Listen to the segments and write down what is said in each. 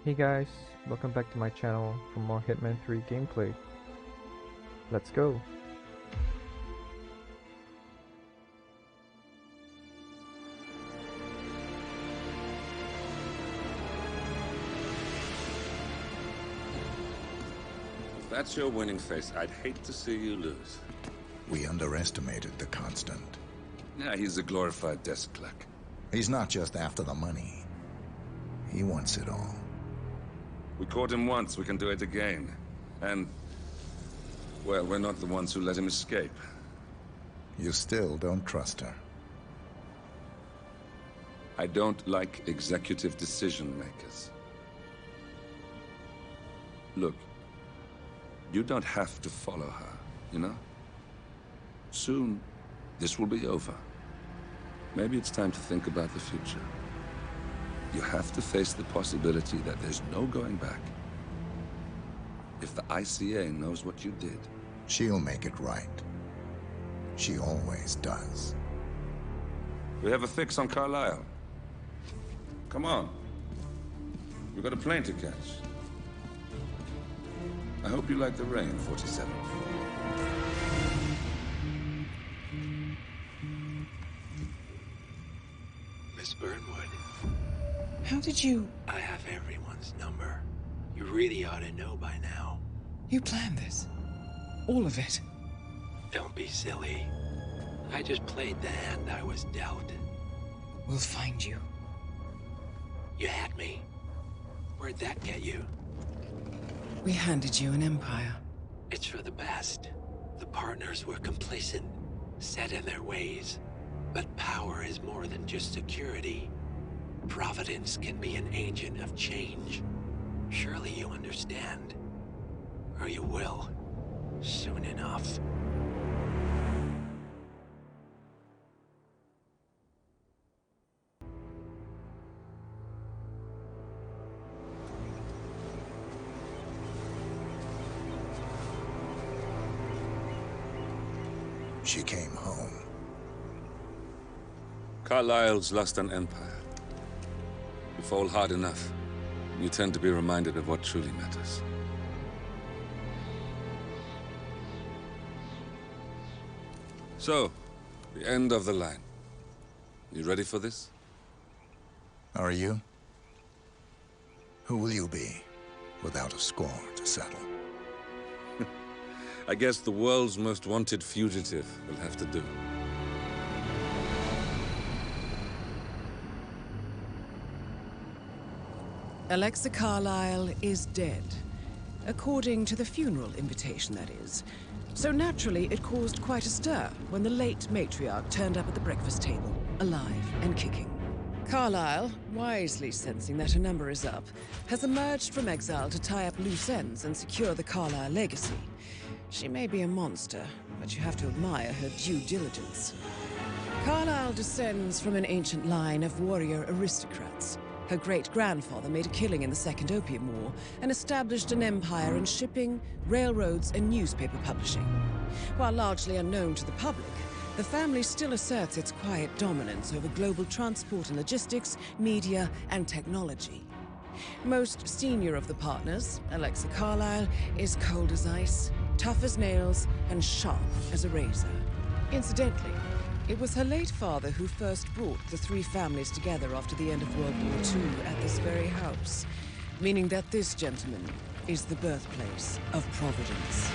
Hey guys, welcome back to my channel for more Hitman 3 gameplay. Let's go! If that's your winning face, I'd hate to see you lose. We underestimated the Constant. Yeah, he's a glorified desk clerk. He's not just after the money. He wants it all. We caught him once, we can do it again. And, well, we're not the ones who let him escape. You still don't trust her. I don't like executive decision makers. Look, you don't have to follow her, you know? Soon, this will be over. Maybe it's time to think about the future. You have to face the possibility that there's no going back. If the ICA knows what you did... She'll make it right. She always does. We have a fix on Carlisle. Come on. We've got a plane to catch. I hope you like the rain, 47. Miss Burnwood, How did you... I have everyone's number. You really ought to know by now. You planned this? All of it? Don't be silly. I just played the hand I was dealt. We'll find you. You had me. Where'd that get you? We handed you an empire. It's for the best. The partners were complacent, set in their ways. But power is more than just security. Providence can be an agent of change. Surely you understand. Or you will. Soon enough. She came home. Carlisle's lost an empire. You fall hard enough, you tend to be reminded of what truly matters. So, the end of the line. You ready for this? Are you? Who will you be, without a score to settle? I guess the world's most wanted fugitive will have to do. Alexa Carlisle is dead. According to the funeral invitation, that is. So naturally, it caused quite a stir when the late matriarch turned up at the breakfast table, alive and kicking. Carlisle, wisely sensing that her number is up, has emerged from exile to tie up loose ends and secure the Carlisle legacy. She may be a monster, but you have to admire her due diligence. Carlisle descends from an ancient line of warrior aristocrats. Her great-grandfather made a killing in the Second Opium War and established an empire in shipping, railroads, and newspaper publishing. While largely unknown to the public, the family still asserts its quiet dominance over global transport and logistics, media, and technology. Most senior of the partners, Alexa Carlisle, is cold as ice, tough as nails, and sharp as a razor. Incidentally, it was her late father who first brought the three families together after the end of World War II at this very house, meaning that this gentleman is the birthplace of Providence.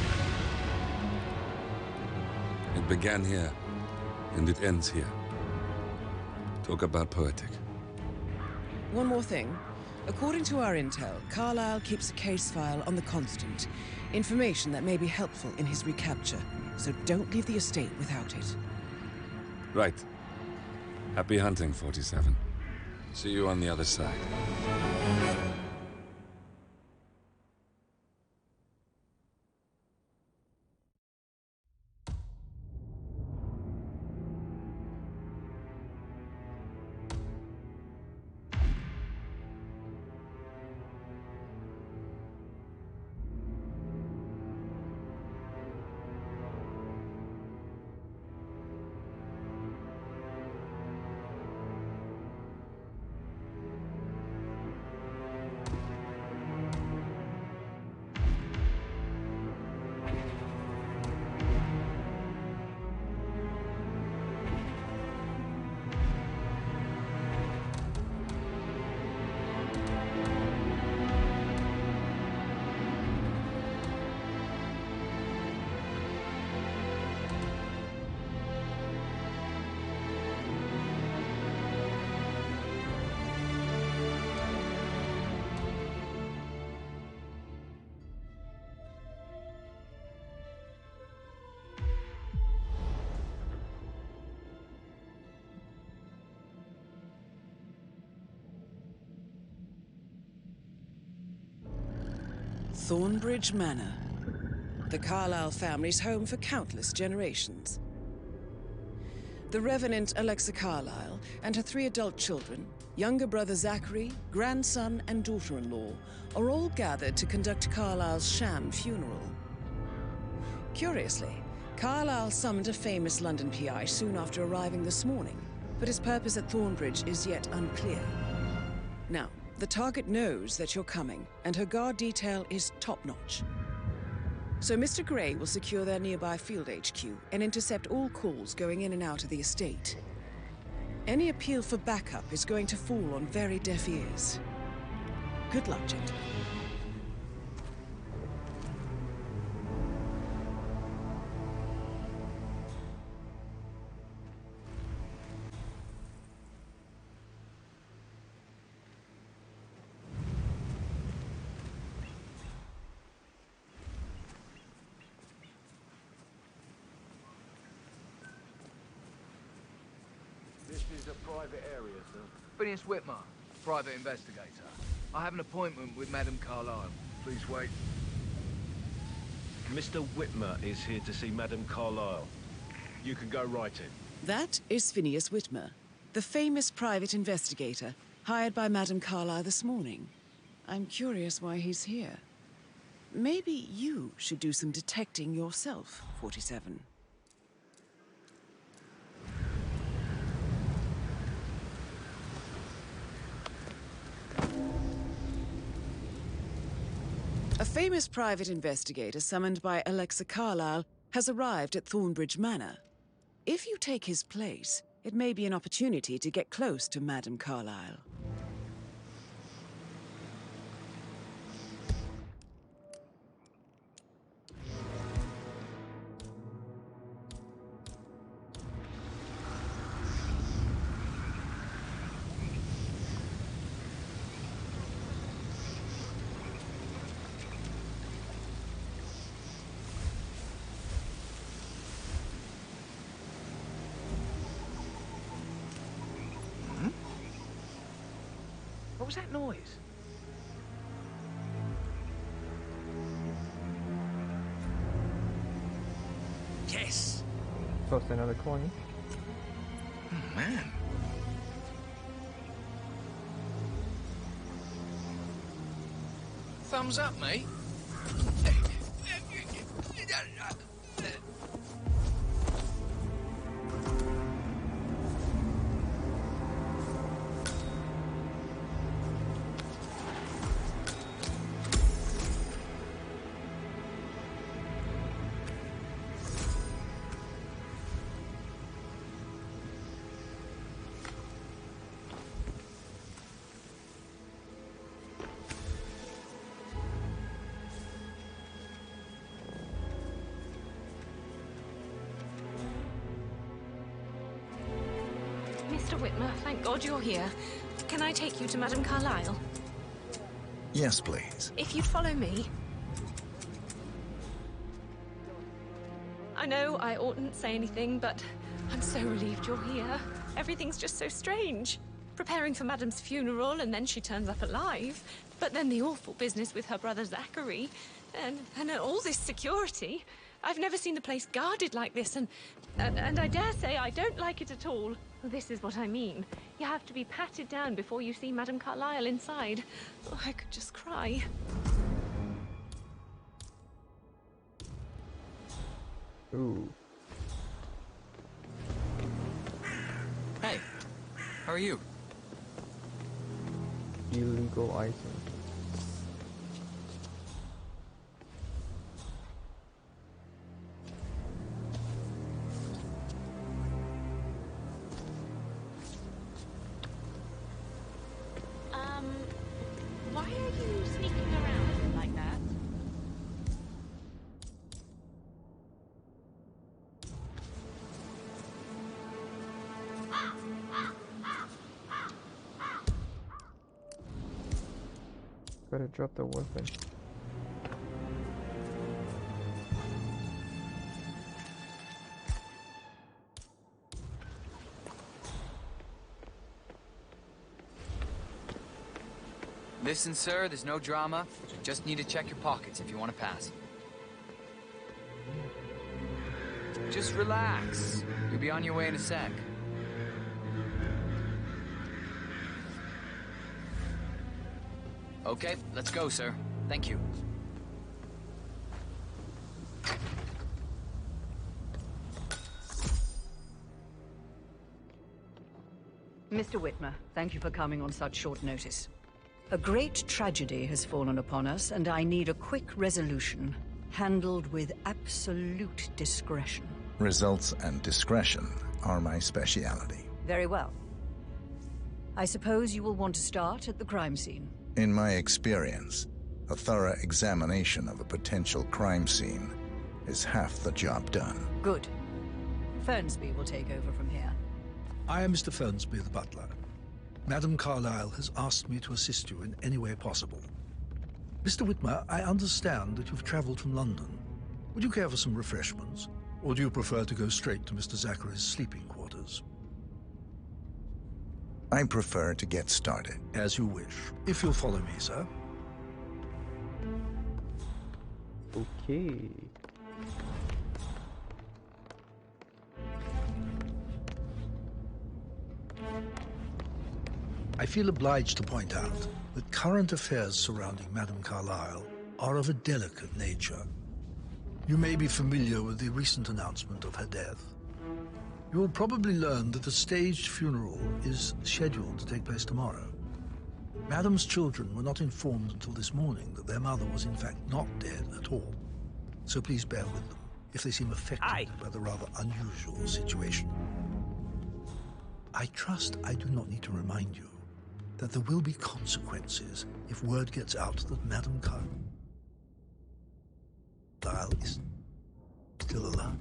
It began here, and it ends here. Talk about poetic. One more thing. According to our intel, Carlisle keeps a case file on the Constant. Information that may be helpful in his recapture, so don't leave the estate without it. Right. Happy hunting, 47. See you on the other side. Thornbridge Manor, the Carlisle family's home for countless generations. The Revenant Alexa Carlisle and her 3 adult children, younger brother Zachary, grandson and daughter-in-law, are all gathered to conduct Carlisle's sham funeral. Curiously, Carlisle summoned a famous London PI soon after arriving this morning, but his purpose at Thornbridge is yet unclear. Now, the target knows that you're coming, and her guard detail is top-notch. So Mr. Gray will secure their nearby field HQ and intercept all calls going in and out of the estate. Any appeal for backup is going to fall on very deaf ears. Good luck, gentlemen. This is a private area, sir. Phineas Whitmer, private investigator. I have an appointment with Madame Carlisle. Please wait. Mr. Whitmer is here to see Madame Carlisle. You can go right in. That is Phineas Whitmer, the famous private investigator hired by Madame Carlisle this morning. I'm curious why he's here. Maybe you should do some detecting yourself, 47. A famous private investigator summoned by Alexa Carlisle has arrived at Thornbridge Manor. If you take his place, it may be an opportunity to get close to Madame Carlisle. What was that noise? Yes! Toss another coin. Oh, man. Thumbs up, mate. Mr. Whitmer, thank God you're here. Can I take you to Madame Carlisle? Yes, please. If you'd follow me. I know I oughtn't say anything, but I'm so relieved you're here. Everything's just so strange. Preparing for Madame's funeral, and then she turns up alive. But then the awful business with her brother Zachary, and all this security. I've never seen the place guarded like this, and I dare say I don't like it at all. This is what I mean. You have to be patted down before you see Madame Carlisle inside. Oh, I could just cry. Ooh. Hey, how are you? Illegal items. Why are you sneaking around like that? Gotta drop the weapon. Listen, sir, there's no drama. You just need to check your pockets if you want to pass. Just relax. You'll be on your way in a sec. Okay, let's go, sir. Thank you. Mr. Whitmer, thank you for coming on such short notice. A great tragedy has fallen upon us, and I need a quick resolution, handled with absolute discretion. Results and discretion are my speciality. Very well. I suppose you will want to start at the crime scene. In my experience, a thorough examination of a potential crime scene is half the job done. Good. Fernsby will take over from here. I am Mr. Fernsby, the butler. Madam Carlisle has asked me to assist you in any way possible. Mr. Whitmer, I understand that you've traveled from London. Would you care for some refreshments? Or do you prefer to go straight to Mr. Zachary's sleeping quarters? I prefer to get started. As you wish. If you'll follow me, sir. Okay. I feel obliged to point out that current affairs surrounding Madame Carlisle are of a delicate nature. You may be familiar with the recent announcement of her death. You will probably learn that a staged funeral is scheduled to take place tomorrow. Madame's children were not informed until this morning that their mother was in fact not dead at all. So please bear with them if they seem affected by the rather unusual situation. I trust I do not need to remind you that there will be consequences if word gets out that Madame Carlisle is still alive.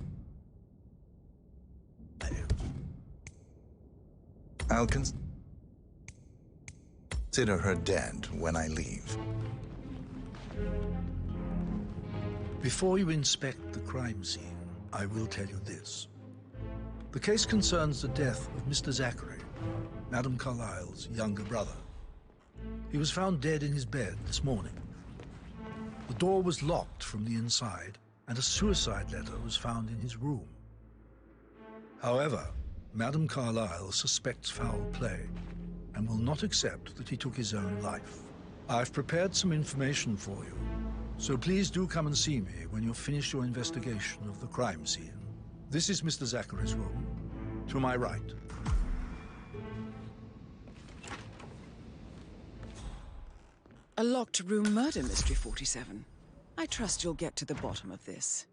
I'll consider her dead when I leave. Before you inspect the crime scene, I will tell you this. The case concerns the death of Mr. Zachary, Madame Carlisle's younger brother. He was found dead in his bed this morning. The door was locked from the inside, and a suicide letter was found in his room. However, Madame Carlisle suspects foul play and will not accept that he took his own life. I've prepared some information for you, so please do come and see me when you've finished your investigation of the crime scene. This is Mr. Zachary's room, to my right. A locked room murder mystery, 47. I trust you'll get to the bottom of this.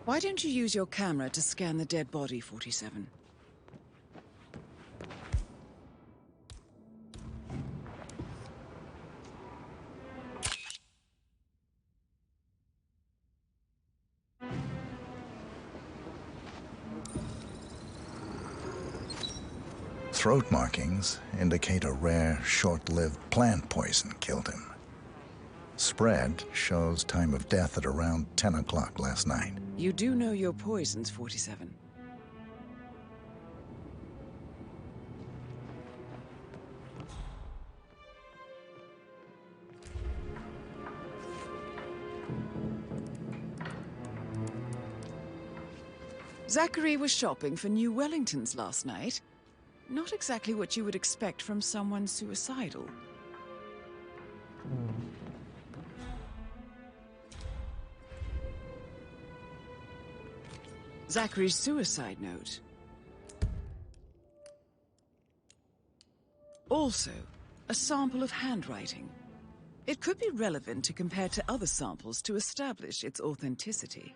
Why don't you use your camera to scan the dead body, 47? Throat markings indicate a rare, short-lived plant poison killed him. Spread shows time of death at around 10 o'clock last night. You do know your poisons, 47. Zachary was shopping for new Wellingtons last night. Not exactly what you would expect from someone suicidal. Zachary's suicide note. Also, a sample of handwriting. It could be relevant to compare to other samples to establish its authenticity.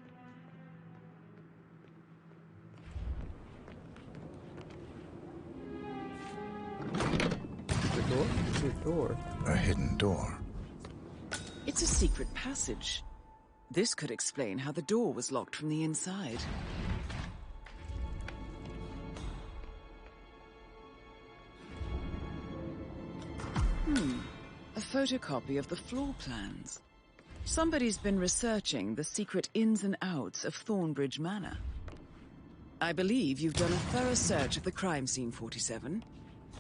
The door? The door. A hidden door. It's a secret passage. This could explain how the door was locked from the inside. A photocopy of the floor plans. Somebody's been researching the secret ins and outs of Thornbridge Manor. I believe you've done a thorough search of the crime scene, 47.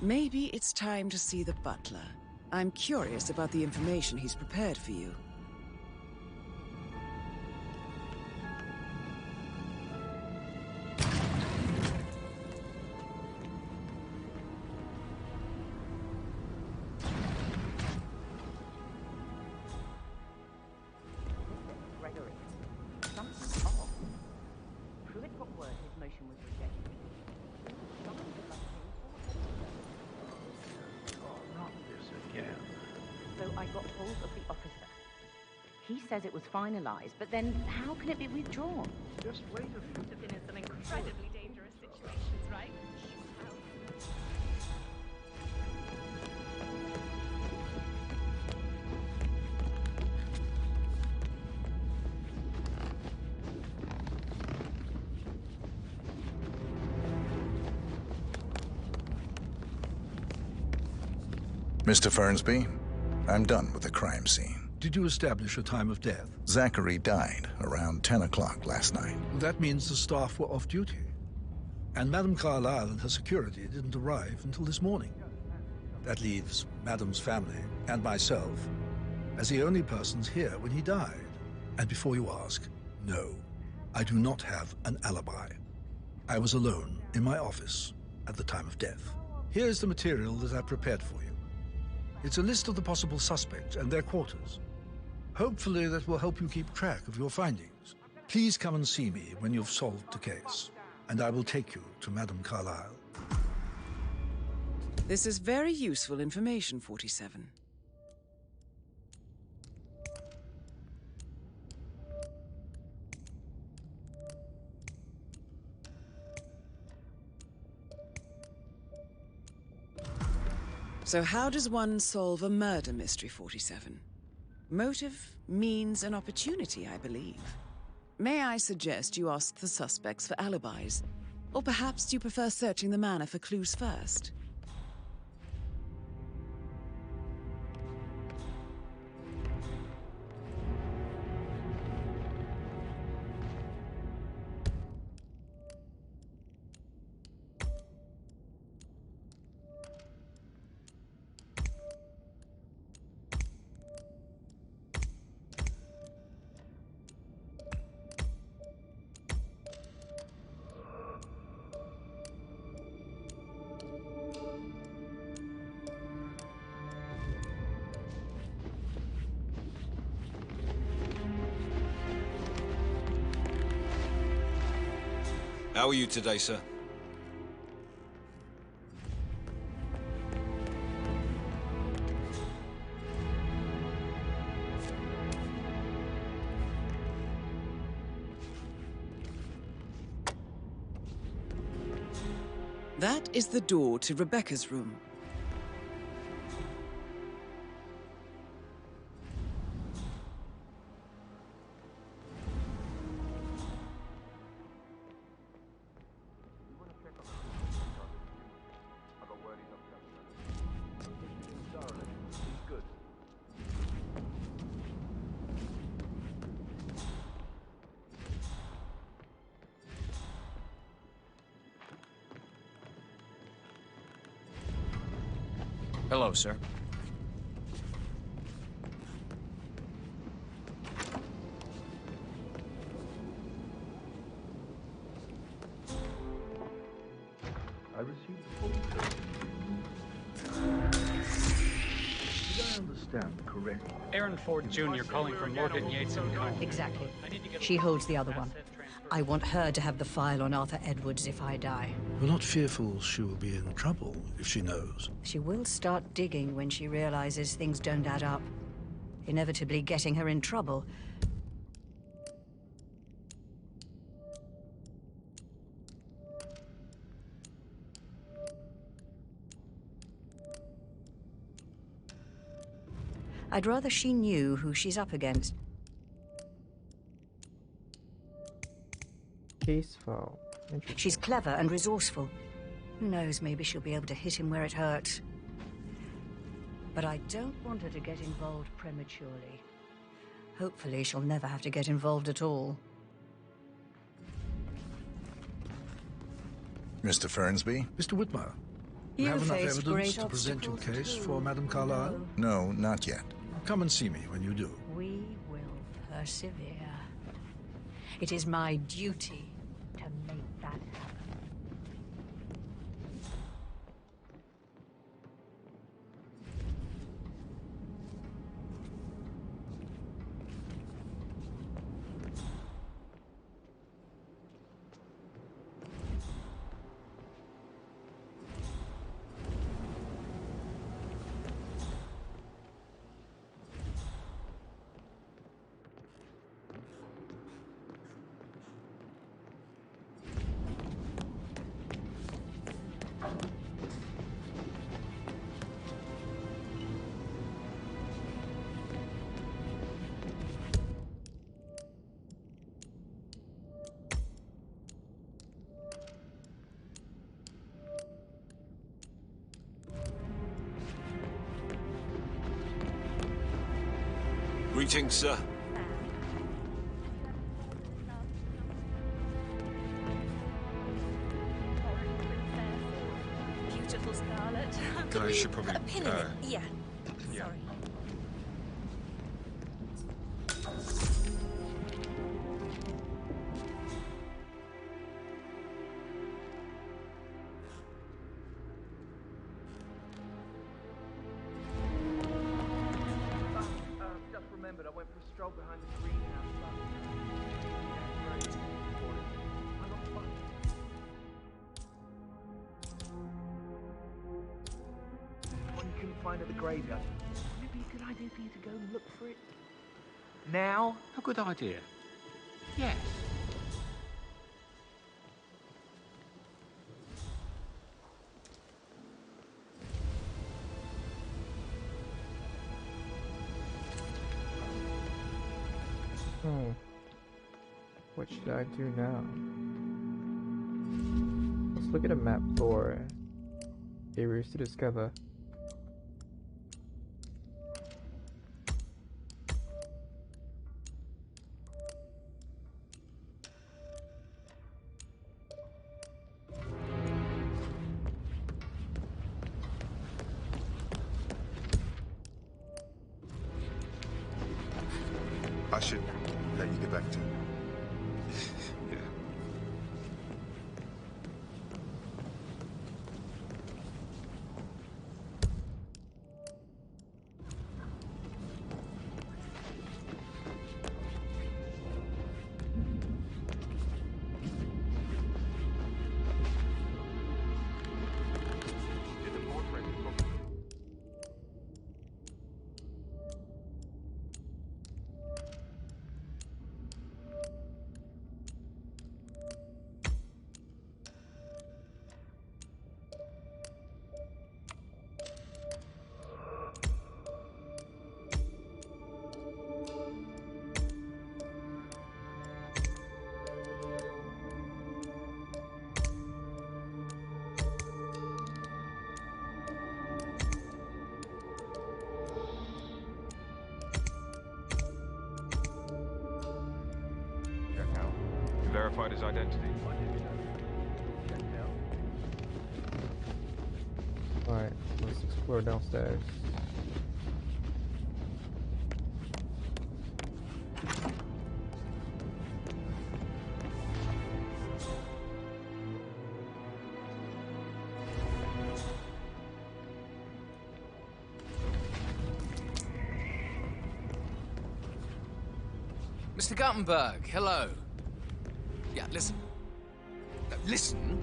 Maybe it's time to see the butler. I'm curious about the information he's prepared for you. He says it was finalized, but then how can it be withdrawn? Just wait a few. Have been in some incredibly dangerous situations, right? Mr. Fernsby, I'm done with the crime scene. Did you establish a time of death? Zachary died around 10 o'clock last night. That means the staff were off duty. And Madame Carlisle and her security didn't arrive until this morning. That leaves Madame's family and myself as the only persons here when he died. And before you ask, no, I do not have an alibi. I was alone in my office at the time of death. Here's the material that I've prepared for you. It's a list of the possible suspects and their quarters. Hopefully that will help you keep track of your findings. Please come and see me when you've solved the case, and I will take you to Madame Carlisle. This is very useful information, 47. So how does one solve a murder mystery, 47? Motive, means, and opportunity, I believe. May I suggest you ask the suspects for alibis? Or perhaps you prefer searching the manor for clues first? How are you today, sir? That is the door to Rebecca's room. Hello, sir. I received a phone call. Did I understand correctly? Aaron Ford Jr. calling from Morgan Yates & Co. Exactly. She holds the other one. I want her to have the file on Arthur Edwards if I die. You're not fearful she will be in trouble if she knows? She will start digging when she realizes things don't add up, inevitably getting her in trouble. I'd rather she knew who she's up against. Case file. She's clever and resourceful. Who knows, maybe she'll be able to hit him where it hurts. But I don't want her to get involved prematurely. Hopefully she'll never have to get involved at all. Mr. Fernsby? Mr. Whitmer, You have enough face evidence great to present your obstacles case too. for Madame Carlisle? No, not yet. Come and see me when you do. We will persevere. It is my duty to make that happen. Greetings, sir. Beautiful Scarlet. Guys should probably. Put a pin in it. Yeah. Yeah. Sorry. Just remembered, I went for a stroll behind the greenhouse. One you couldn't find at the graveyard. Maybe a good idea for you to go and look for it. Now? A good idea. Yes. What should I do now? Let's look at a map for areas to discover. I should let you get back to. Yeah. Verified his identity. Alright, let's explore downstairs. Mr. Guttenberg, hello. Yeah, listen. No, listen.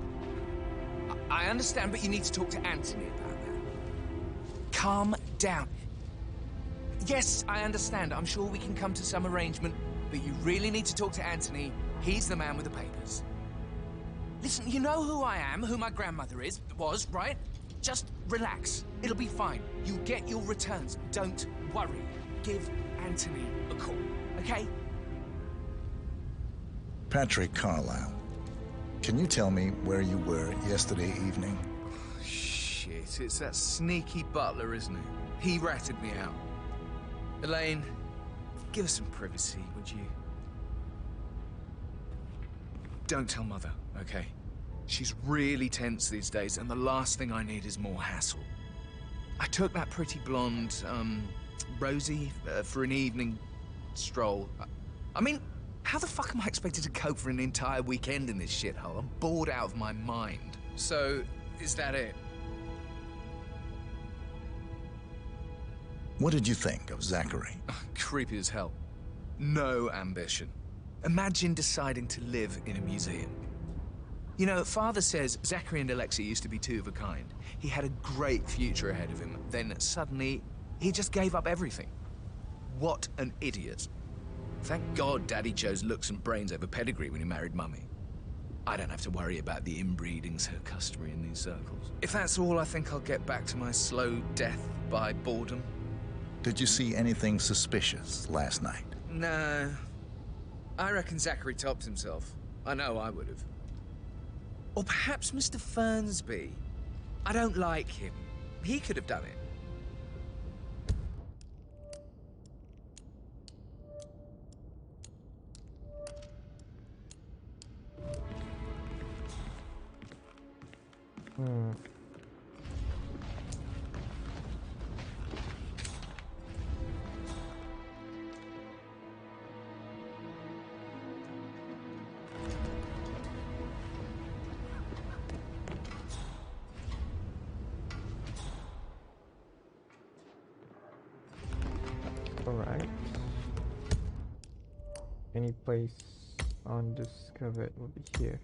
I understand, but you need to talk to Anthony about that. Calm down. Yes, I understand. I'm sure we can come to some arrangement, but you really need to talk to Anthony. He's the man with the papers. Listen, you know who I am, who my grandmother was, right? Just relax. It'll be fine. You'll get your returns. Don't worry. Give Anthony a call, okay? Patrick Carlisle, can you tell me where you were yesterday evening? Shit, it's that sneaky butler, isn't it? He ratted me out. Elaine, give us some privacy, would you? Don't tell Mother, okay? She's really tense these days, and the last thing I need is more hassle. I took that pretty blonde, Rosie, for an evening stroll. I mean, how the fuck am I expected to cope for an entire weekend in this shithole? I'm bored out of my mind. So, is that it? What did you think of Zachary? Creepy as hell. No ambition. Imagine deciding to live in a museum. You know, Father says Zachary and Alexia used to be two of a kind. He had a great future ahead of him. Then suddenly, he just gave up everything. What an idiot. Thank God Daddy chose looks and brains over pedigree when he married Mummy. I don't have to worry about the inbreeding so customary in these circles. If that's all, I think I'll get back to my slow death by boredom. Did you see anything suspicious last night? No. I reckon Zachary topped himself. I know I would have. Or perhaps Mr. Fernsby. I don't like him. He could have done it. Alright. Any place undiscovered will be here.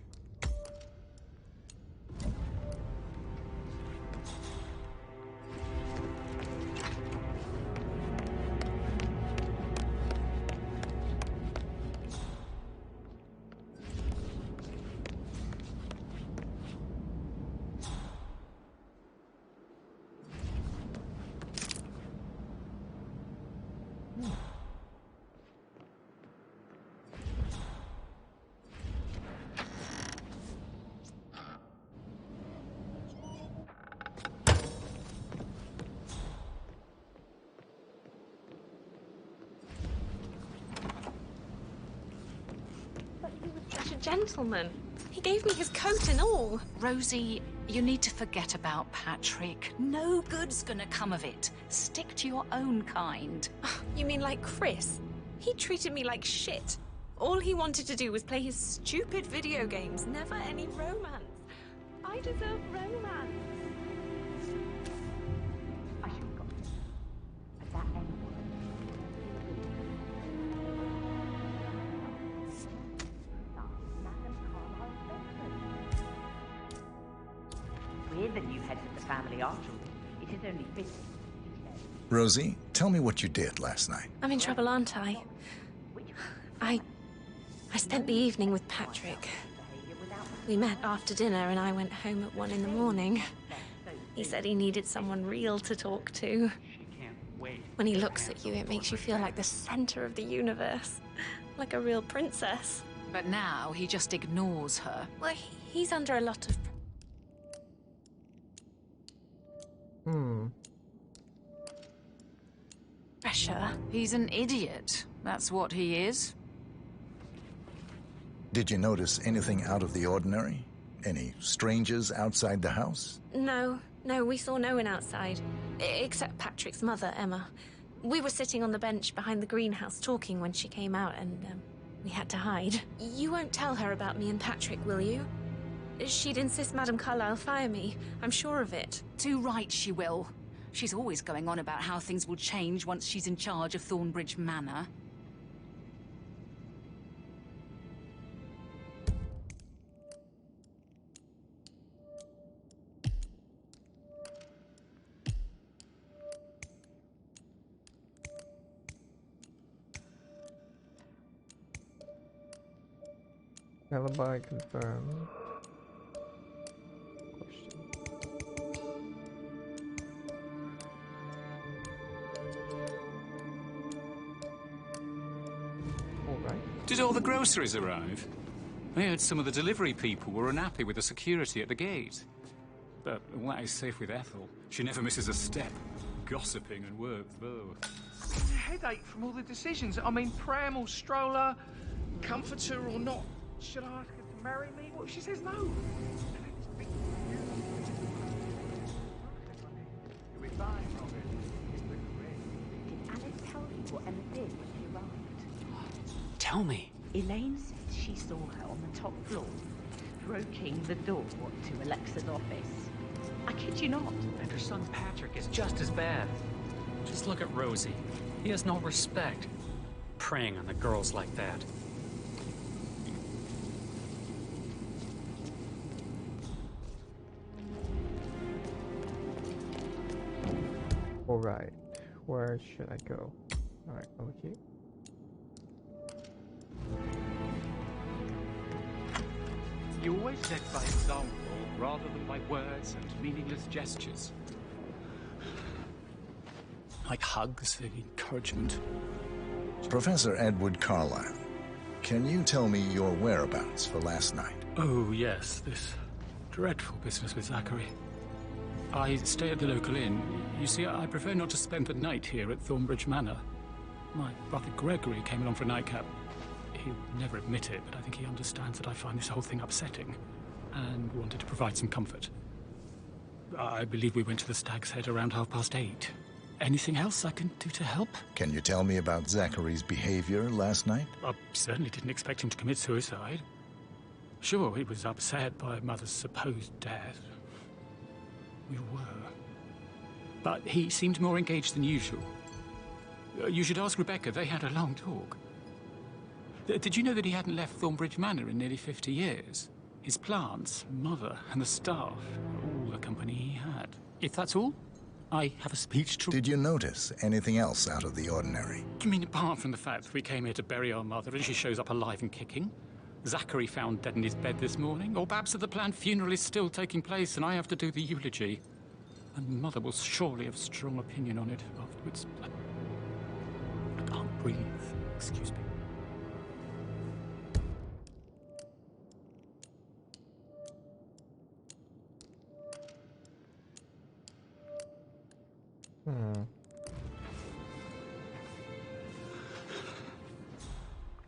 Gentleman. He gave me his coat and all. Rosie, you need to forget about Patrick. No good's gonna come of it. Stick to your own kind. You mean like Chris? He treated me like shit. All he wanted to do was play his stupid video games, never any romance. I deserve romance. I should have got this. At that end. We're the new heads of the family after all. It is only fitting. Rosie, tell me what you did last night. I'm in trouble, aren't I? I spent the evening with Patrick. We met after dinner and I went home at 1 in the morning. He said he needed someone real to talk to. When he looks at you, it makes you feel like the center of the universe. Like a real princess. But now he just ignores her. Well, he's under a lot of... pressure. He's an idiot. That's what he is. Did you notice anything out of the ordinary? Any strangers outside the house? No, we saw no one outside. Except Patrick's mother, Emma. We were sitting on the bench behind the greenhouse talking when she came out and we had to hide. You won't tell her about me and Patrick, will you? She'd insist Madame Carlisle fire me. I'm sure of it. Too right she will. She's always going on about how things will change once she's in charge of Thornbridge Manor. Alibi confirmed. Did all the groceries arrive? I heard some of the delivery people were unhappy with the security at the gate. But all that is safe with Ethel. She never misses a step. gossiping and work. Oh. Headache from all the decisions. I mean, pram or stroller, comforter or not. Should I ask her to marry me? What if she says no? Did Alice tell you what Emma did when she arrived? Tell me. Elaine says she saw her on the top floor, broking the door to Alexa's office. I kid you not. And her son Patrick is just as bad. Just look at Rosie. He has no respect. Preying on the girls like that. Alright, where should I go? Alright, over here. You always led by example rather than by words and meaningless gestures. Like hugs and encouragement. Professor Edward Carlisle, can you tell me your whereabouts for last night? Oh, yes, this dreadful business with Zachary. I stay at the local inn. You see, I prefer not to spend the night here at Thornbridge Manor. My brother Gregory came along for a nightcap. He'll never admit it, but I think he understands that I find this whole thing upsetting and wanted to provide some comfort. I believe we went to the Stag's Head around 8:30. Anything else I can do to help? Can you tell me about Zachary's behavior last night? I certainly didn't expect him to commit suicide. Sure, he was upset by Mother's supposed death. We were. But he seemed more engaged than usual. You should ask Rebecca. They had a long talk. Did you know that he hadn't left Thornbridge Manor in nearly 50 years? His plants, Mother, and the staff, all the company he had. If that's all, I have a speech to... Did you notice anything else out of the ordinary? You mean apart from the fact that we came here to bury our mother and she shows up alive and kicking? Zachary found dead in his bed this morning? Or perhaps that the planned funeral is still taking place and I have to do the eulogy? And Mother will surely have strong opinion on it afterwards. I can't breathe. Excuse me.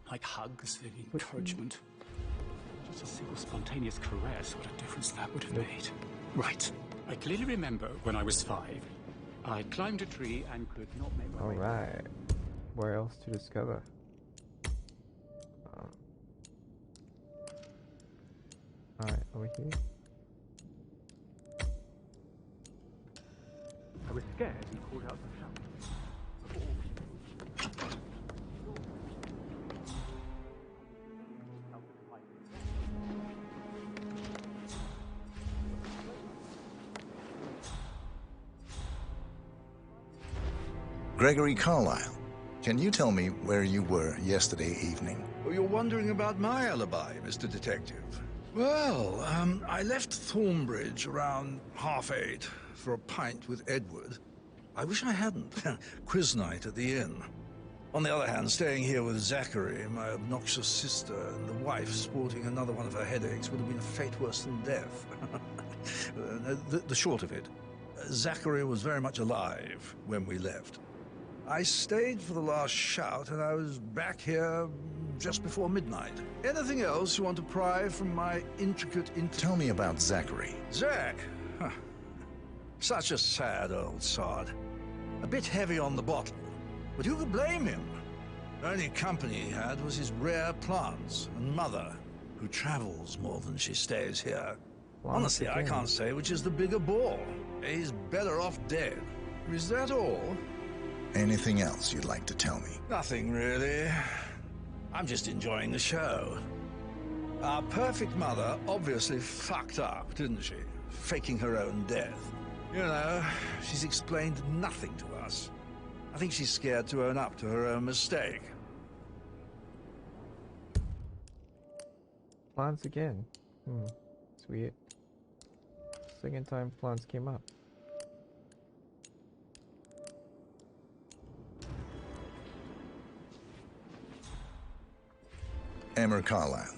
Like hugs and encouragement. Just a single spontaneous caress, what a difference that would have made. Right. I clearly remember when I was 5. I climbed a tree and could not make my way. Alright. Where else to discover? Alright, over here. I was scared and called out for help. Gregory Carlisle, can you tell me where you were yesterday evening? Oh, you're wondering about my alibi, Mr. Detective. Well, I left Thornbridge around 8:30 for a pint with Edward. I wish I hadn't. Quiz night at the inn. On the other hand, staying here with Zachary, my obnoxious sister, and the wife sporting another one of her headaches would have been a fate worse than death. The short of it, Zachary was very much alive when we left. I stayed for the last shout, and I was back here just before midnight. Anything else you want to pry from my intricate... Tell me about Zachary. Zach? Huh. Such a sad old sod. A bit heavy on the bottle, but who could blame him? The only company he had was his rare plants and Mother, who travels more than she stays here. Honestly, I can't say which is the bigger bore. He's better off dead. Is that all? Anything else you'd like to tell me? Nothing, really. I'm just enjoying the show. Our perfect mother obviously fucked up, didn't she? Faking her own death. You know, she's explained nothing to us. I think she's scared to own up to her own mistake. Plants again. It's weird. Second time plants came up. Emma Carlisle,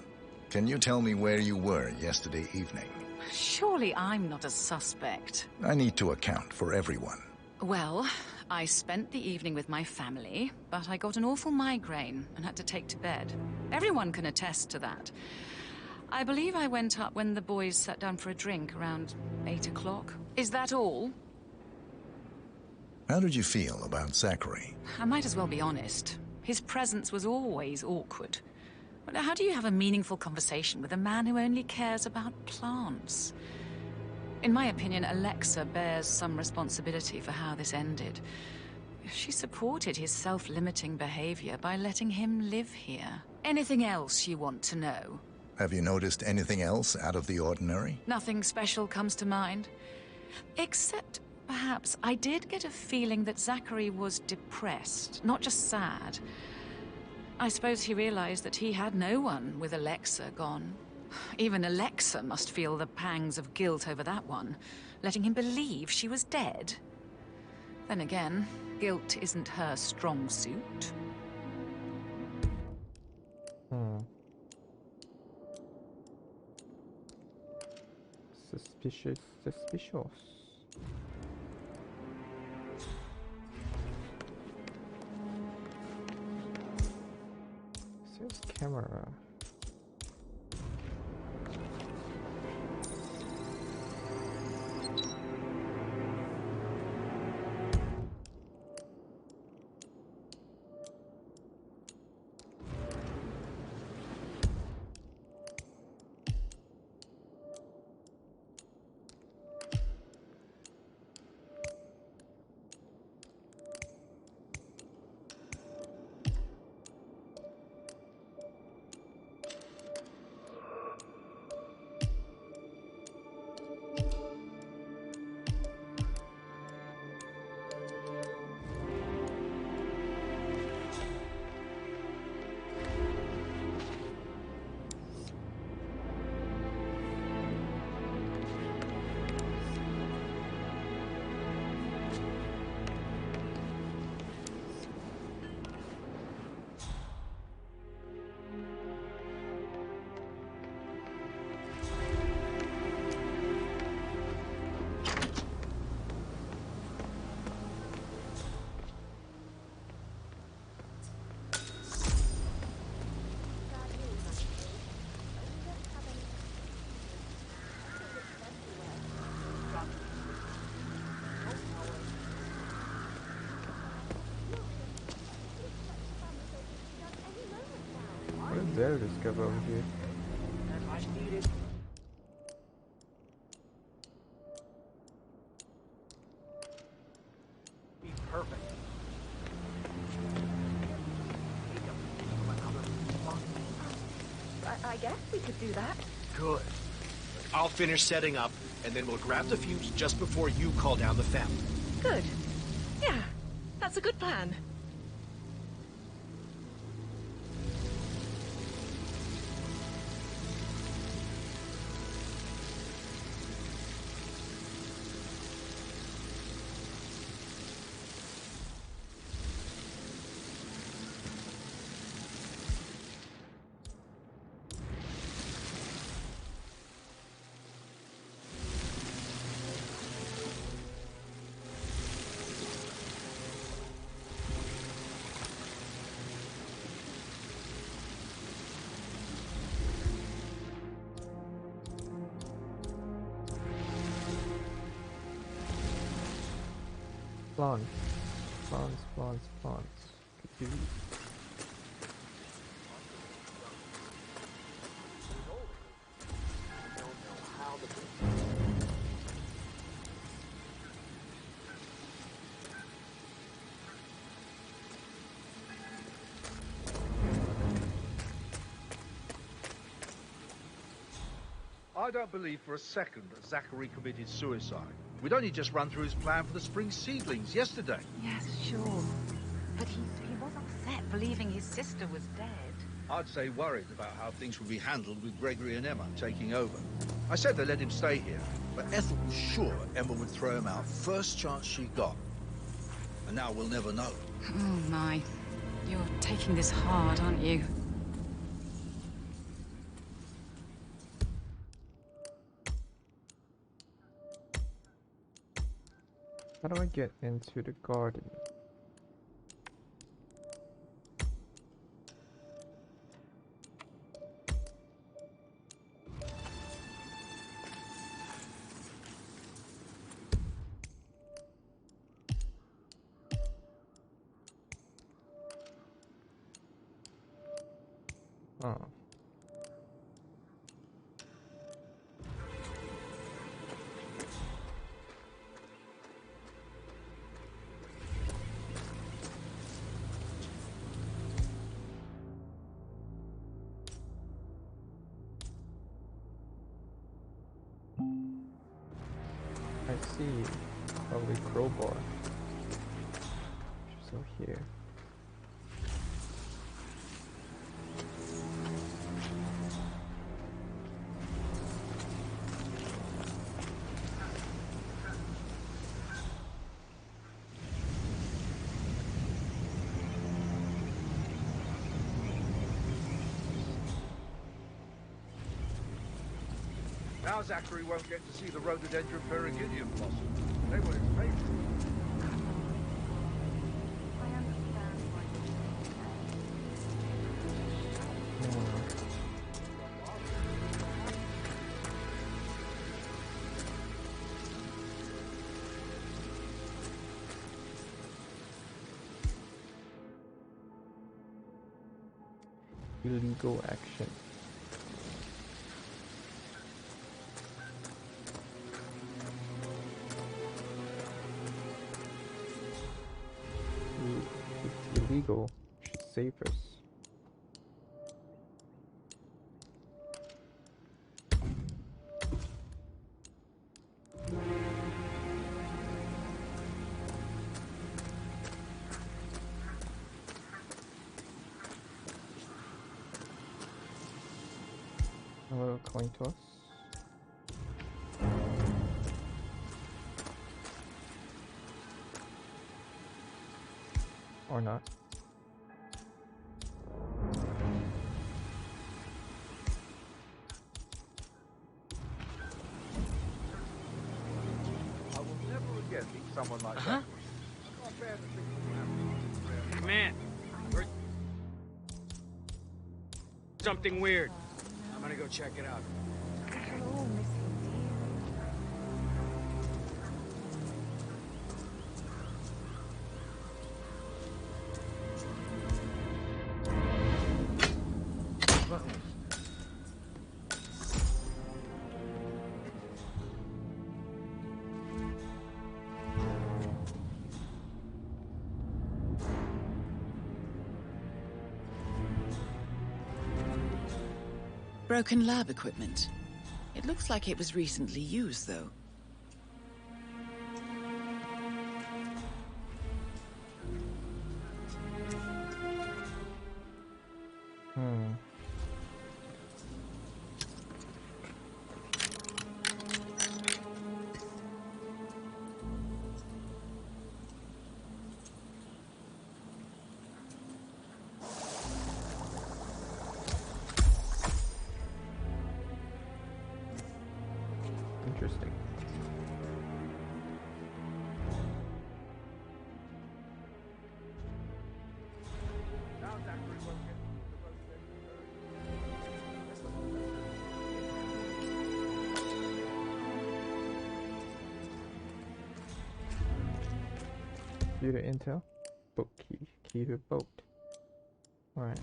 can you tell me where you were yesterday evening? Surely I'm not a suspect. I need to account for everyone. Well, I spent the evening with my family, but I got an awful migraine and had to take to bed. Everyone can attest to that. I believe I went up when the boys sat down for a drink around 8 o'clock. Is that all? How did you feel about Zachary? I might as well be honest. His presence was always awkward. But how do you have a meaningful conversation with a man who only cares about plants? In my opinion, Alexa bears some responsibility for how this ended. She supported his self-limiting behavior by letting him live here. Anything else you want to know? Have you noticed anything else out of the ordinary? Nothing special comes to mind. Except, perhaps, I did get a feeling that Zachary was depressed, not just sad. I suppose he realized that he had no one with Alexa gone. Even Alexa must feel the pangs of guilt over that one, letting him believe she was dead. Then again, guilt isn't her strong suit. Suspicious. Says camera. There, discover over here. Much needed. Be perfect. I guess we could do that. Good. I'll finish setting up, and then we'll grab the fuse just before you call down the family. Good. Yeah, that's a good plan. Plants. Could be. I don't believe for a second that Zachary committed suicide. We'd only just run through his plan for the spring seedlings yesterday. Yes, sure. But he was upset believing his sister was dead. I'd say worried about how things would be handled with Gregory and Emma taking over. I said they let him stay here, but Ethel was sure Emma would throw him out first chance she got. And now we'll never know. Oh my. You're taking this hard, aren't you? How do I get into the garden? Oh. I see. Probably crowbar. So here. Now Zachary won't get to see the rhododendron periginium blossom. They were his favourite. Illegal action. It's illegal. Should save us. A little coin toss. Or not. I will never again meet someone like that. I can't bear to think of him. Man, something weird. I'm gonna go check it out. Broken lab equipment. It looks like it was recently used, though. Interesting. Computer intel. Boat key. Key to boat. Alright.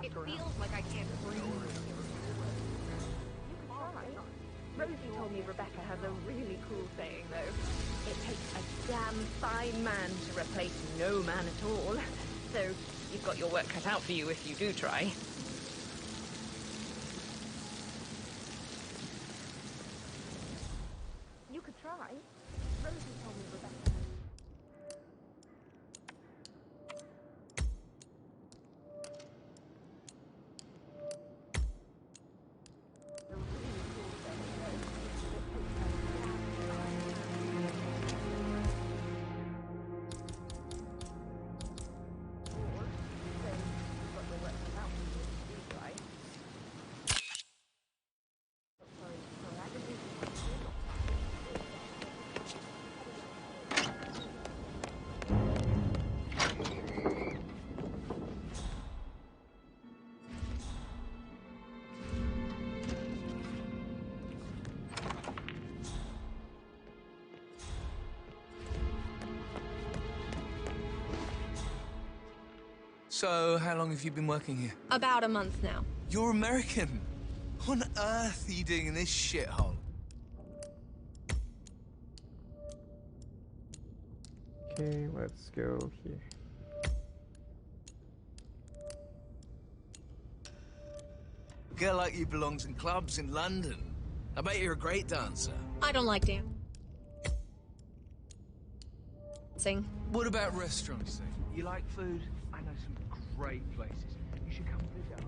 It feels like I can't breathe. You can try. Rosie told me Rebecca has a really cool saying, though. It takes a damn fine man to replace no man at all. So you've got your work cut out for you if you do try. You could try. Rosie told me Rebecca. So, how long have you been working here? About a month now. You're American. What on earth are you doing in this shithole? Okay, let's go here. A girl like you belongs in clubs in London. I bet you're a great dancer. I don't like dancing. What about restaurants then? You like food? I know some great places. You should come visit our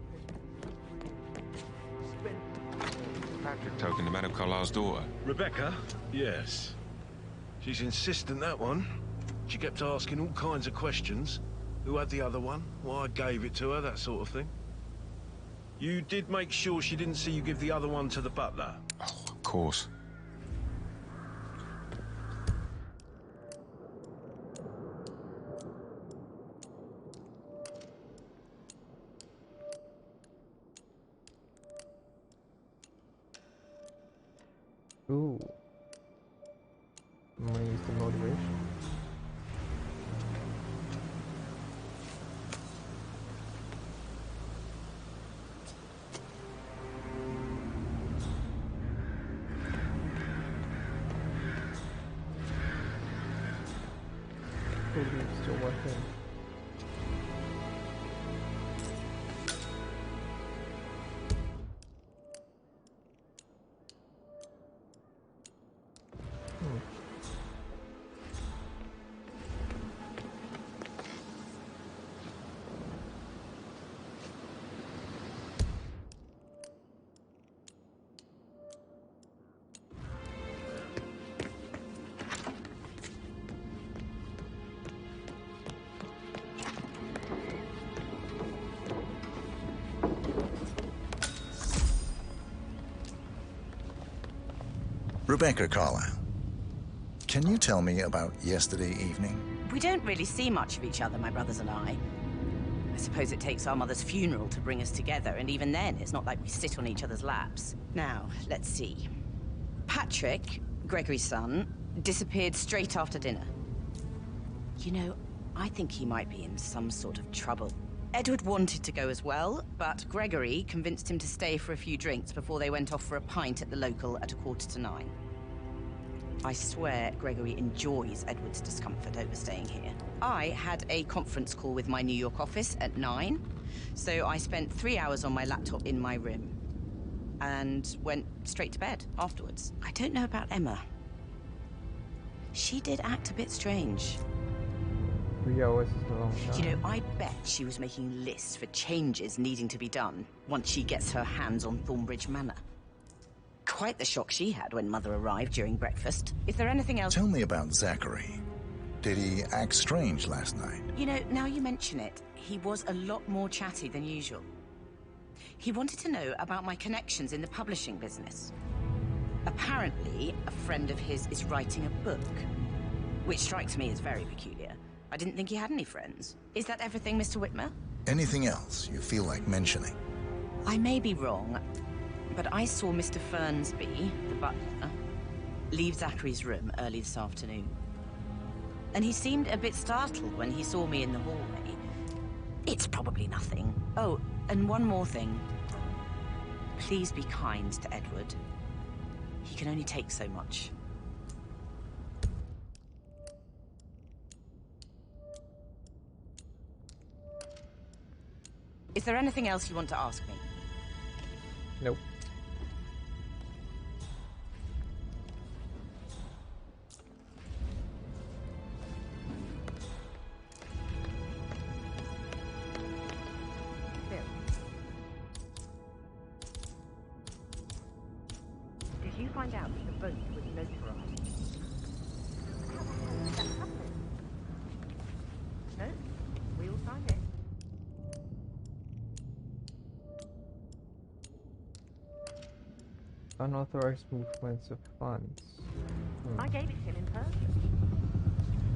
Patrick talking to Madame Carlisle's daughter. Rebecca? Yes. She's insistent, that one. She kept asking all kinds of questions. Who had the other one? Why I gave it to her, that sort of thing. You did make sure she didn't see you give the other one to the butler? Oh, of course. Ooh. I'm gonna use the motivation. Still working. Rebecca Carlisle, can you tell me about yesterday evening? We don't really see much of each other, my brothers and I. I suppose it takes our mother's funeral to bring us together, and even then, it's not like we sit on each other's laps. Now, let's see. Patrick, Gregory's son, disappeared straight after dinner. You know, I think he might be in some sort of trouble. Edward wanted to go as well, but Gregory convinced him to stay for a few drinks before they went off for a pint at the local at 9:15. I swear Gregory enjoys Edward's discomfort over staying here. I had a conference call with my New York office at 9, so I spent 3 hours on my laptop in my room and went straight to bed afterwards. I don't know about Emma. She did act a bit strange. 3 hours is a long time. You know, I bet she was making lists for changes needing to be done once she gets her hands on Thornbridge Manor. Quite the shock she had when Mother arrived during breakfast. Is there anything else? Tell me about Zachary. Did he act strange last night? You know, now you mention it, he was a lot more chatty than usual. He wanted to know about my connections in the publishing business. Apparently, a friend of his is writing a book, which strikes me as very peculiar. I didn't think he had any friends. Is that everything, Mr. Whitmer? Anything else you feel like mentioning? I may be wrong, but I saw Mr. Fernsby, the butler, leave Zachary's room early this afternoon. And he seemed a bit startled when he saw me in the hallway. It's probably nothing. Oh, and one more thing. Please be kind to Edward. He can only take so much. Is there anything else you want to ask me? Nope. Did you find out that the vote was notarized? No? We all signed it. Unauthorized movements of funds. I gave it to him in person.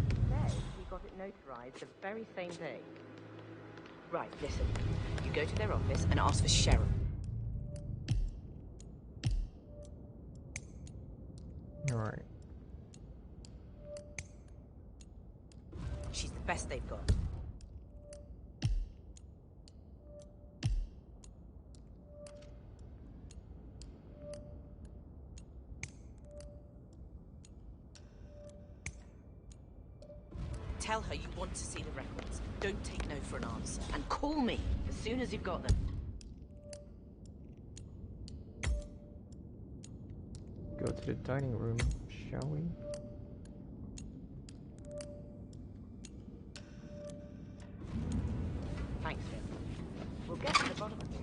He said he got it notarized the very same day. Right, listen. You go to their office and ask for Cheryl. Alright. She's the best they've got. Tell her you want to see the records. Don't take no for an answer. And call me as soon as you've got them. Go to the dining room, shall we? Thanks, Phil. We'll get to the bottom of it.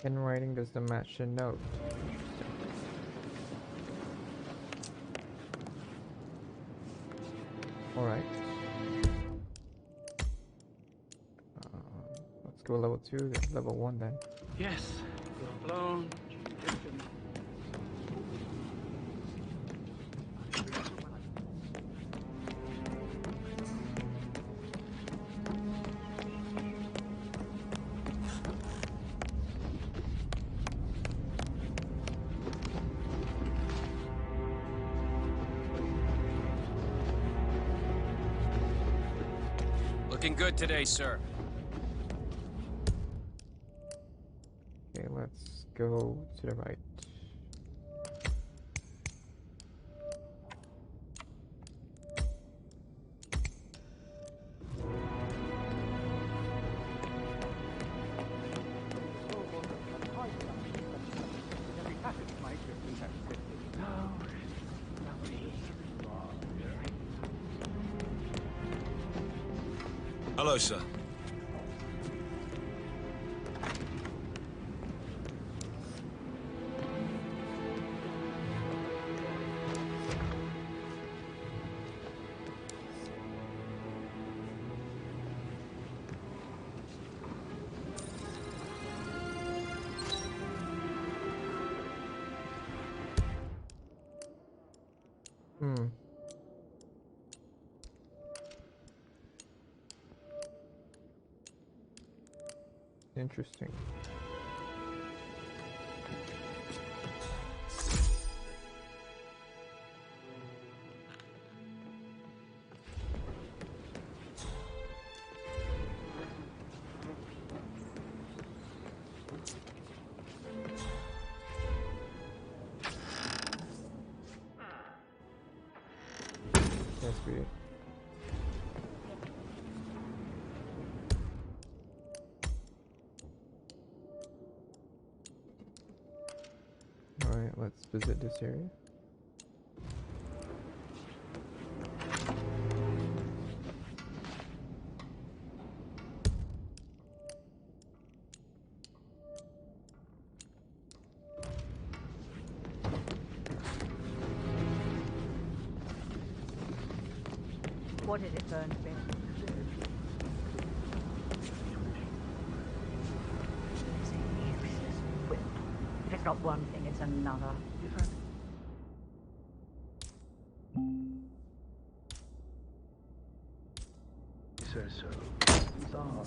Handwriting doesn't match the note. Alright. Let's go level 2, then level 1 then. Yes, you're blown. Looking good today, sir. Okay, let's go to the right. Hello, sir. Interesting. That's weird. Alright, let's visit this area. What did it burn, Phil? If it's not one thing, it's another. He says so. These are.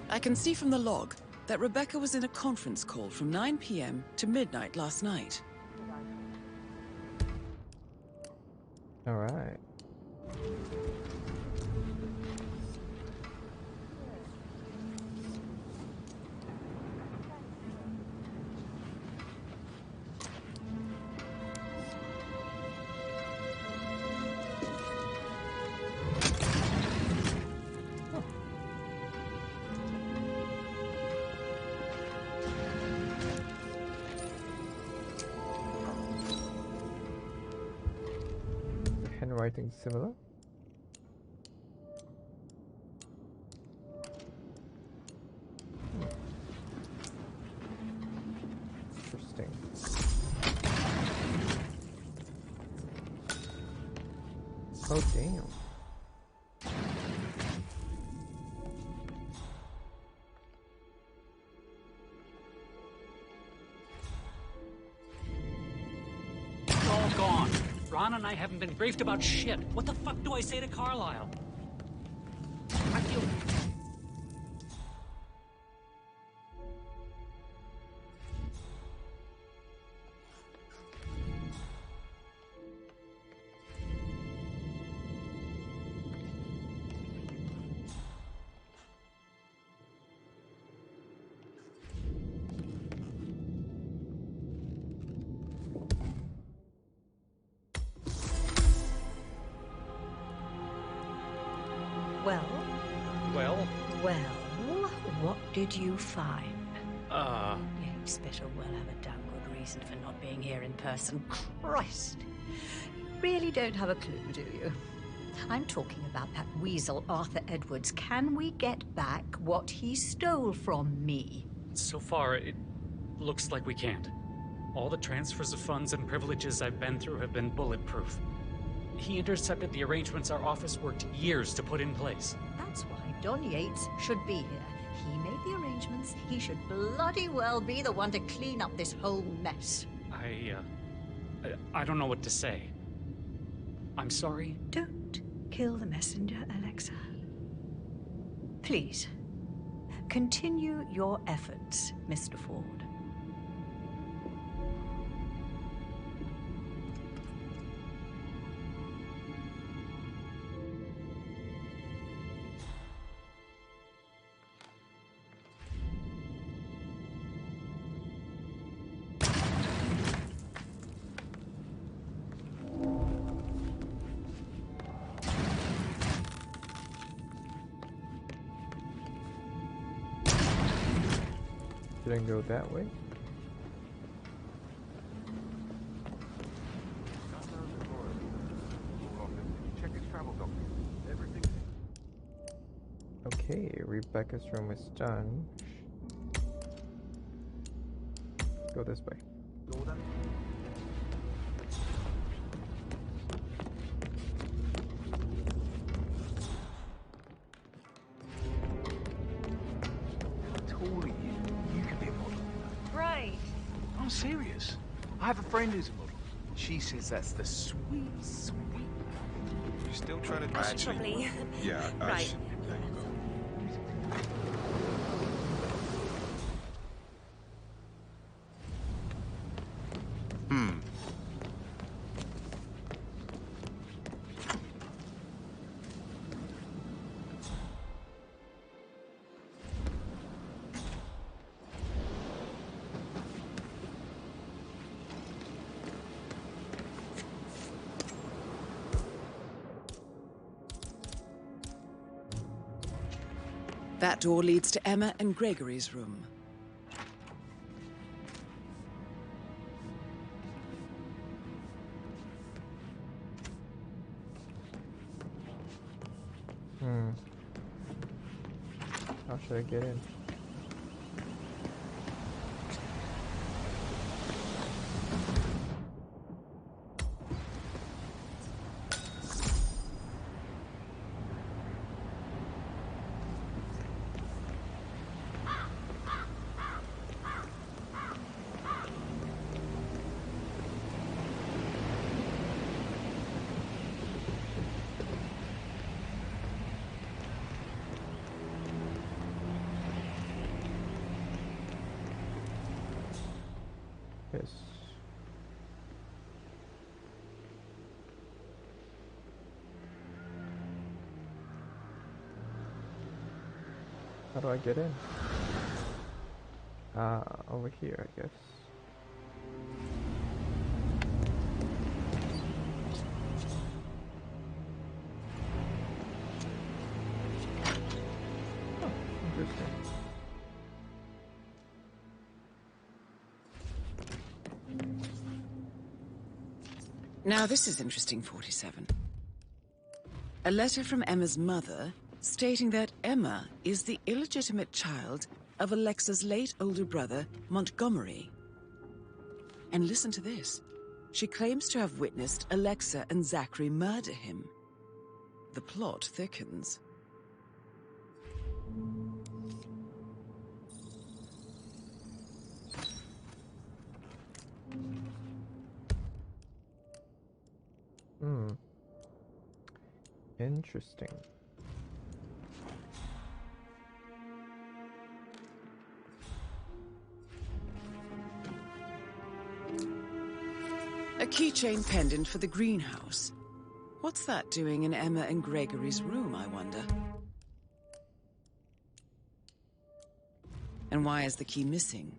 I can see from the log that Rebecca was in a conference call from 9 p.m. to midnight last night. All right. Handwriting similar. Interesting. Oh damn. It's all gone. Ron and I haven't been briefed about shit. What the fuck do I say to Carlisle? I feel... Well, what did you find? You'd better well have a damn good reason for not being here in person. Christ! Really don't have a clue, do you? I'm talking about that weasel Arthur Edwards. Can we get back what he stole from me? So far, it looks like we can't. All the transfers of funds and privileges I've been through have been bulletproof. He intercepted the arrangements our office worked years to put in place. That's why Don Yates should be here. He made the arrangements. He should bloody well be the one to clean up this whole mess. I don't know what to say. I'm sorry. Don't kill the messenger, Alexa. Please, continue your efforts, Mr. Ford. Didn't go that way. Check his travel documents. Everything. Okay, Rebecca's room is done. Let's go this way. Jordan. I'm serious. I have a friend who's a model. She says that's the sweet. You're still trying to... I should probably... Yeah, right. There you go. That door leads to Emma and Gregory's room. How should I get in? Yes. How do I get in? Over here, I guess. Oh, interesting. Now this is interesting, 47. A letter from Emma's mother stating that Emma is the illegitimate child of Alexa's late older brother, Montgomery. And listen to this. She claims to have witnessed Alexa and Zachary murder him. The plot thickens. Interesting. A keychain pendant for the greenhouse. What's that doing in Emma and Gregory's room, I wonder? And why is the key missing?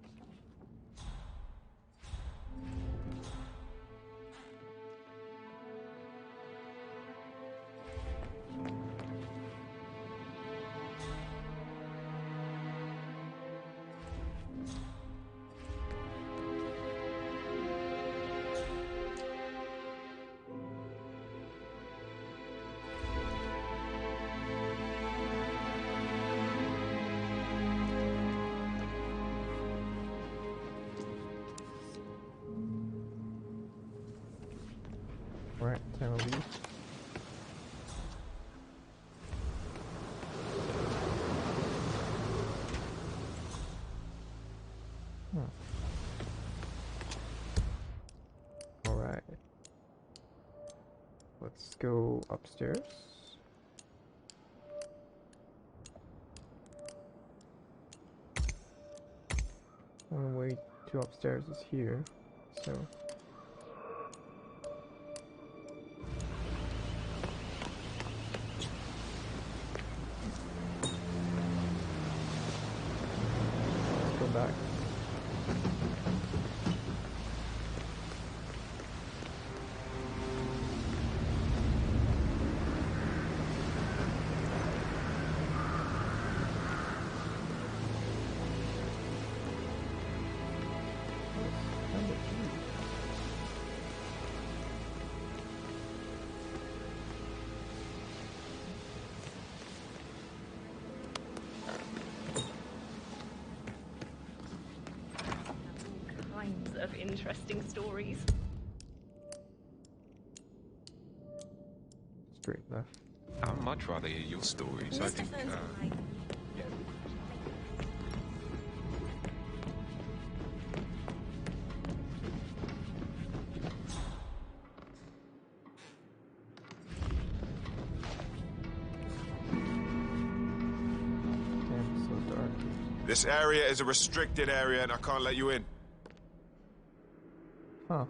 Alright, time to leave. Alright. Let's go upstairs. Only way to upstairs is here, so... back. Of interesting stories. Straight left. I'd much rather hear your stories. I think. Damn, so dark. This area is a restricted area and I can't let you in. Huh.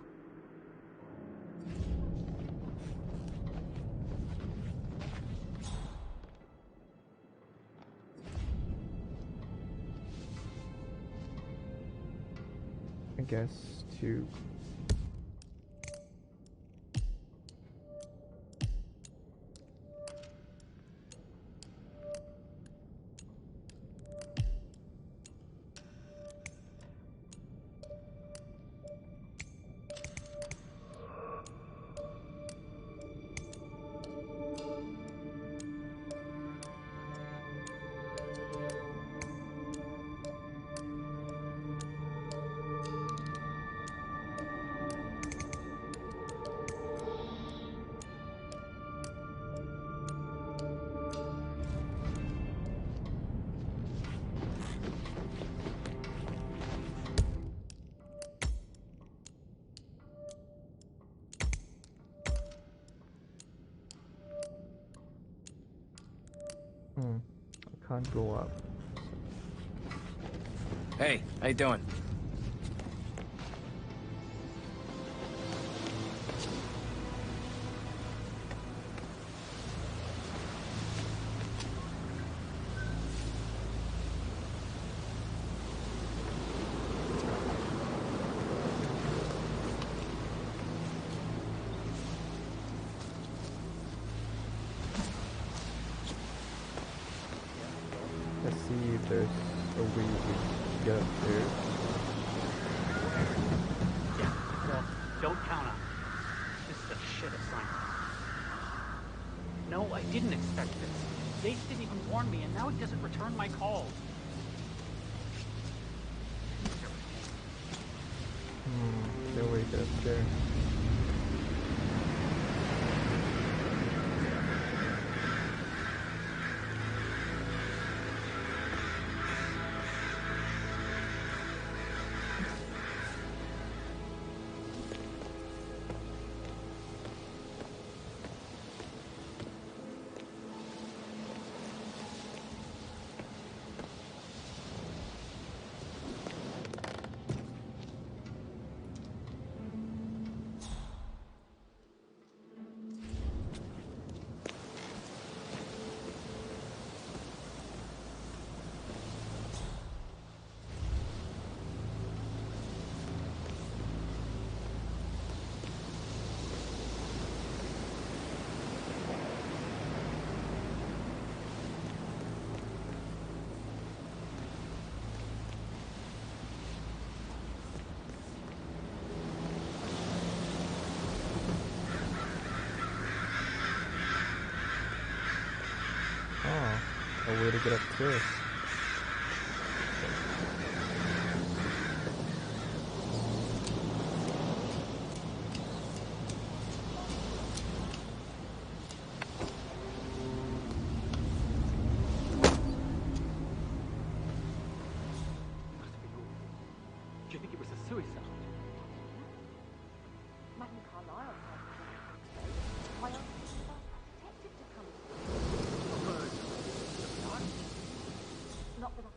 I guess to I can't go up. Hey, how you doing? there's a way to get upstairs. Yeah, well, don't count on it. This is a shit assignment. No, I didn't expect this. Zace didn't even warn me, and now he doesn't return my calls. No way to get upstairs. A way to get upstairs. Do you think it was a suicide? Madam Carlisle why aren't you the detective to come? Not that I...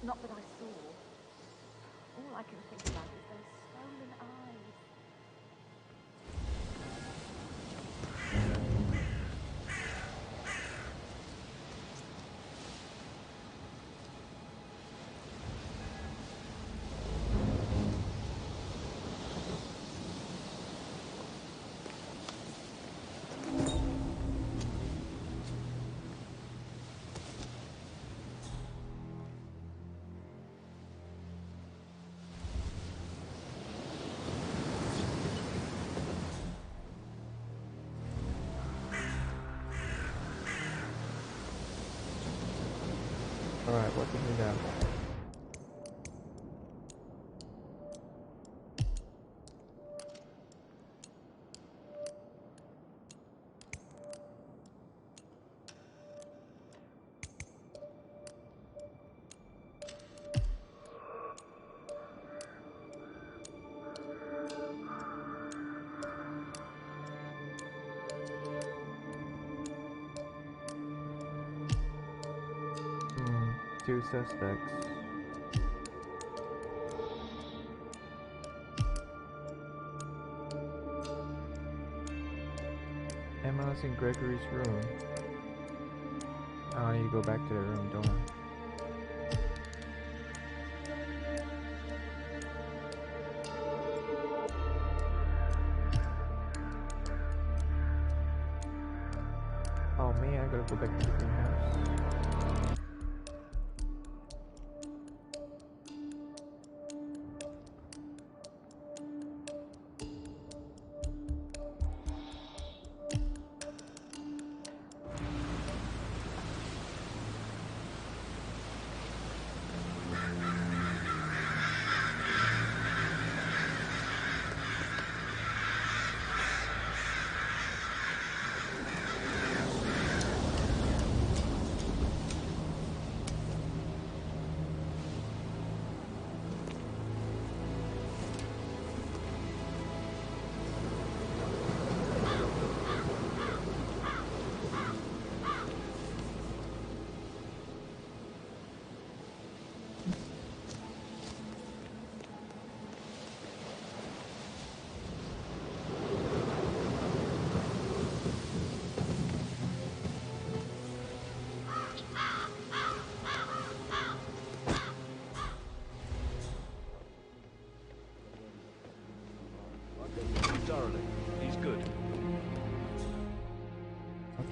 Not that I saw. All I can think about is those swollen eyes. Alright, what do we now? Two suspects. Emma's in Gregory's room. I need to go back to the room, don't I? Oh man, I gotta go back to the greenhouse.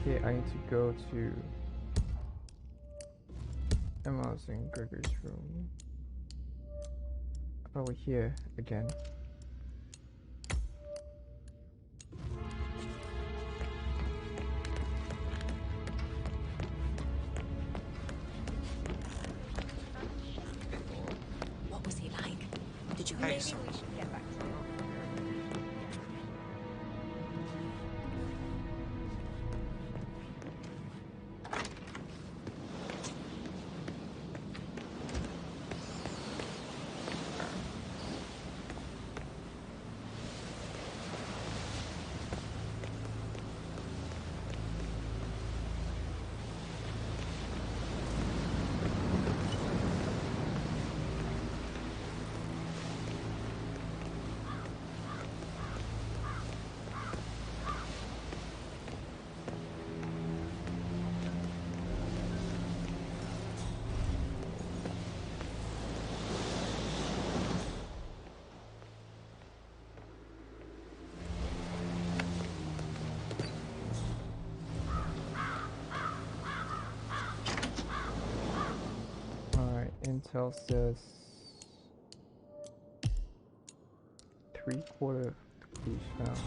Okay, I need to go to Emma's and Gregor's room. Oh, we're here again. What was he like? Did you Hey, maybe we should get back to Intel says 3/4 completion found.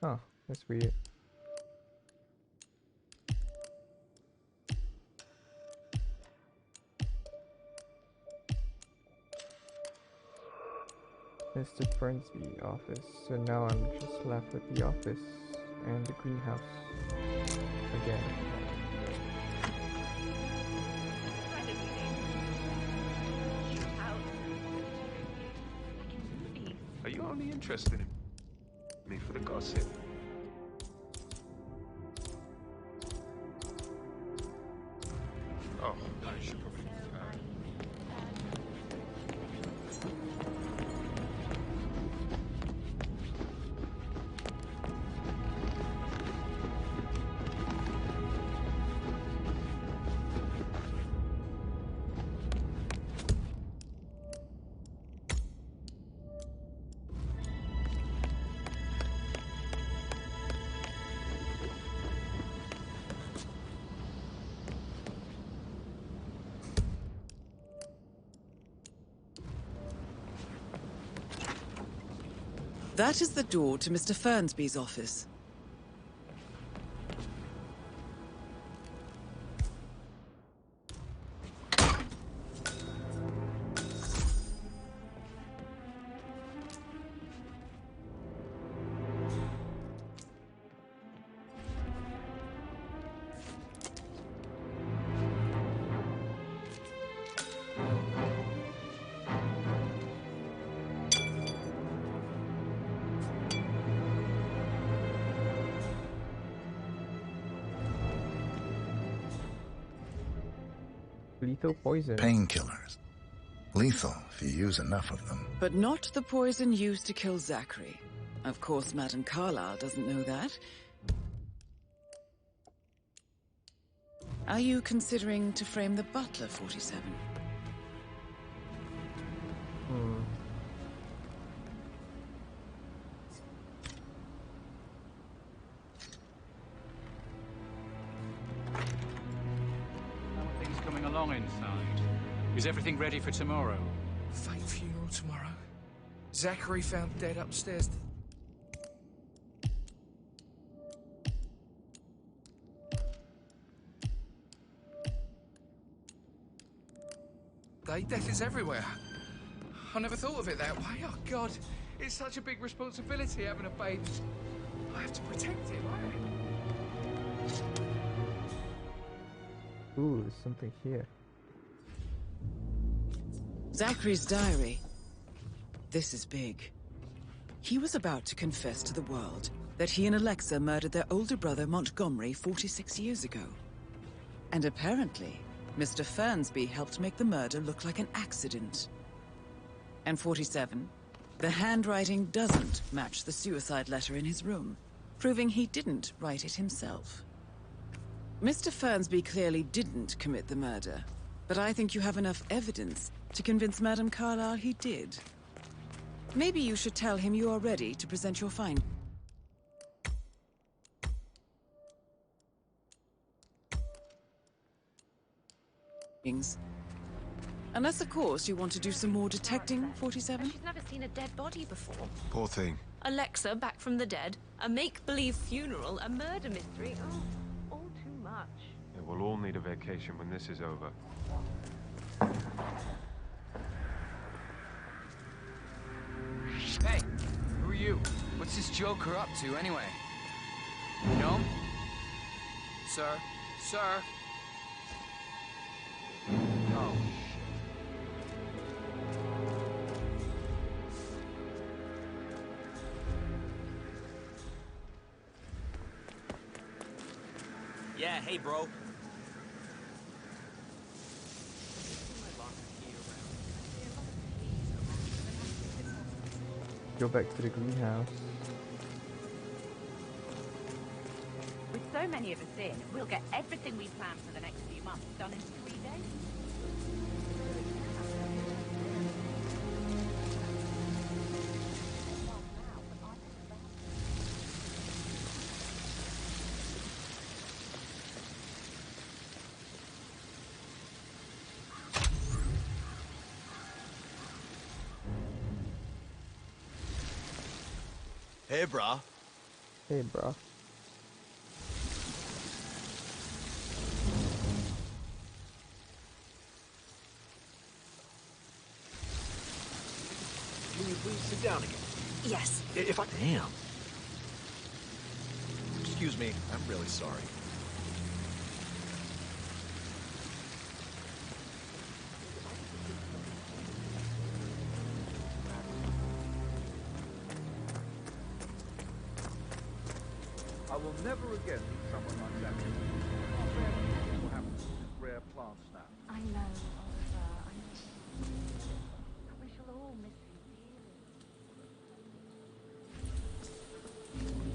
Oh, that's weird. Mr. Fernsby office. So now I'm just left with the office and the greenhouse again. Are you only interested in me for the gossip? Oh, I should probably. That is the door to Mr. Fernsby's office. Lethal poison. Painkillers. Lethal if you use enough of them. But not the poison used to kill Zachary. Of course, Madame Carlisle doesn't know that. Are you considering to frame the butler, 47? How are things coming along inside? Is everything ready for tomorrow? Fake funeral tomorrow. Zachary found dead upstairs. Death is everywhere. I never thought of it that way. Oh, God. It's such a big responsibility having a baby. I have to protect it, right? Ooh, there's something here. Zachary's diary. This is big. He was about to confess to the world that he and Alexa murdered their older brother Montgomery 46 years ago. And apparently, Mr. Fernsby helped make the murder look like an accident. And 47, the handwriting doesn't match the suicide letter in his room, proving he didn't write it himself. Mr. Fernsby clearly didn't commit the murder, but I think you have enough evidence to convince Madame Carlisle he did. Maybe you should tell him you are ready to present your findings. Unless, of course, you want to do some more detecting, 47? She's never seen a dead body before. Poor thing. Alexa back from the dead, a make-believe funeral, a murder mystery. Oh, all too much. Yeah, we'll all need a vacation when this is over. Hey, who are you? What's this joker up to, anyway? No? Sir? Sir? Oh, Yeah, hey, bro. Go back to the greenhouse. With so many of us in, we'll get everything we plan for the next few months done in 3 days. Hey, brah. Hey, bro. Can you please sit down again? Yes. If I... Damn. Excuse me, I'm really sorry. I will never again meet someone like that. Can't bear to think what happens to these rare plants now. I know, Oliver, I know. We shall all miss you dearly.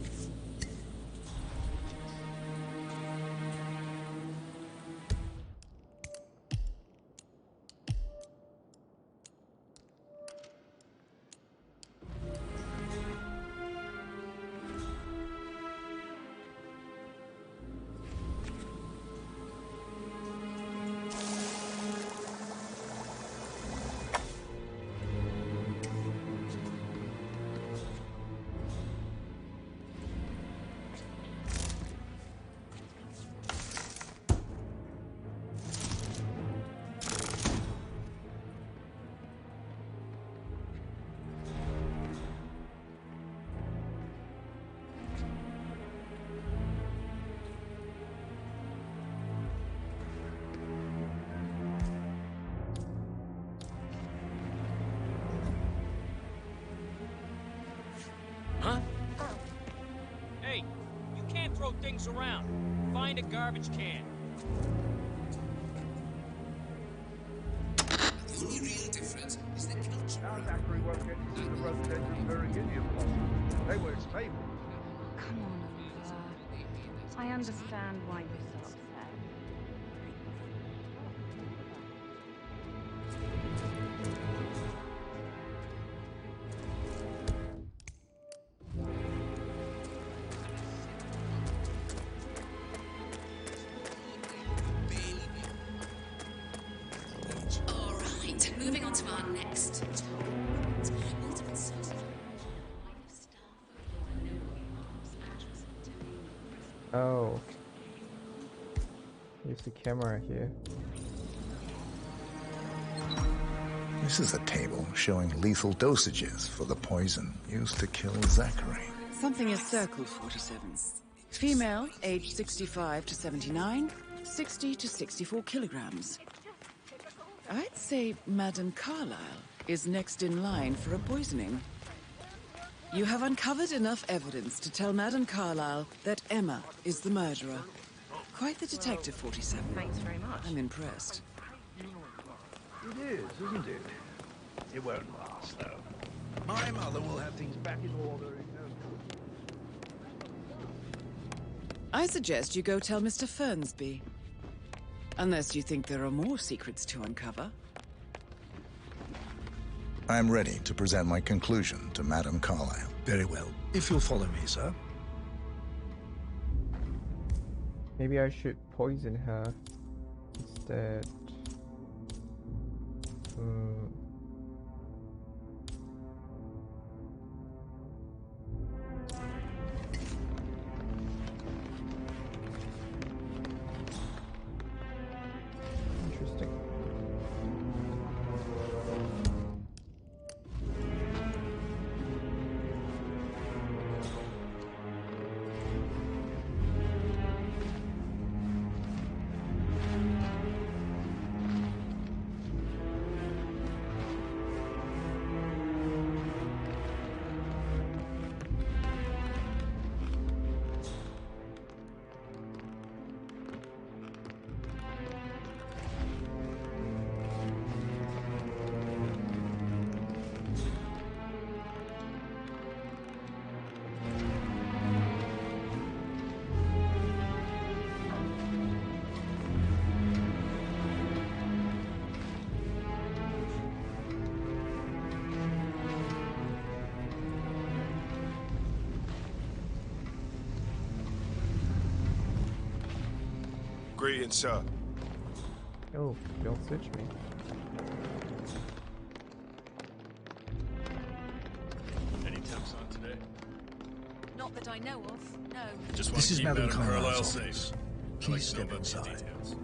Huh? Hey, you can't throw things around. Find a garbage can. The only real difference is the culture. Now Zachary won't get to see the rhododendron Virginia blossom. They were his favourites. Come on, Oliver. I understand why you're so upset. All Oh. Use the camera here. This is a table showing lethal dosages for the poison used to kill Zachary. Something is circled, 47. Female, age 65 to 79, 60 to 64 kilograms. I'd say Madame Carlisle is next in line for a poisoning. You have uncovered enough evidence to tell Madame Carlisle that Emma is the murderer. Quite the detective, 47. Thanks very much. I'm impressed. It is, isn't it? It won't last, though. My mother will have things back in order in no time. I suggest you go tell Mr. Fernsby. Unless you think there are more secrets to uncover. I'm ready to present my conclusion to Madame Carlisle. Very well. If you'll follow me, sir. Maybe I should poison her instead. Interesting. Greetings, sir. Oh, don't switch me. Any temps on today? Not that I know of, no. Just want This to is keep Madame Madame Carlisle Carlisle's safe. office. I'd like Please to know step about these inside. details.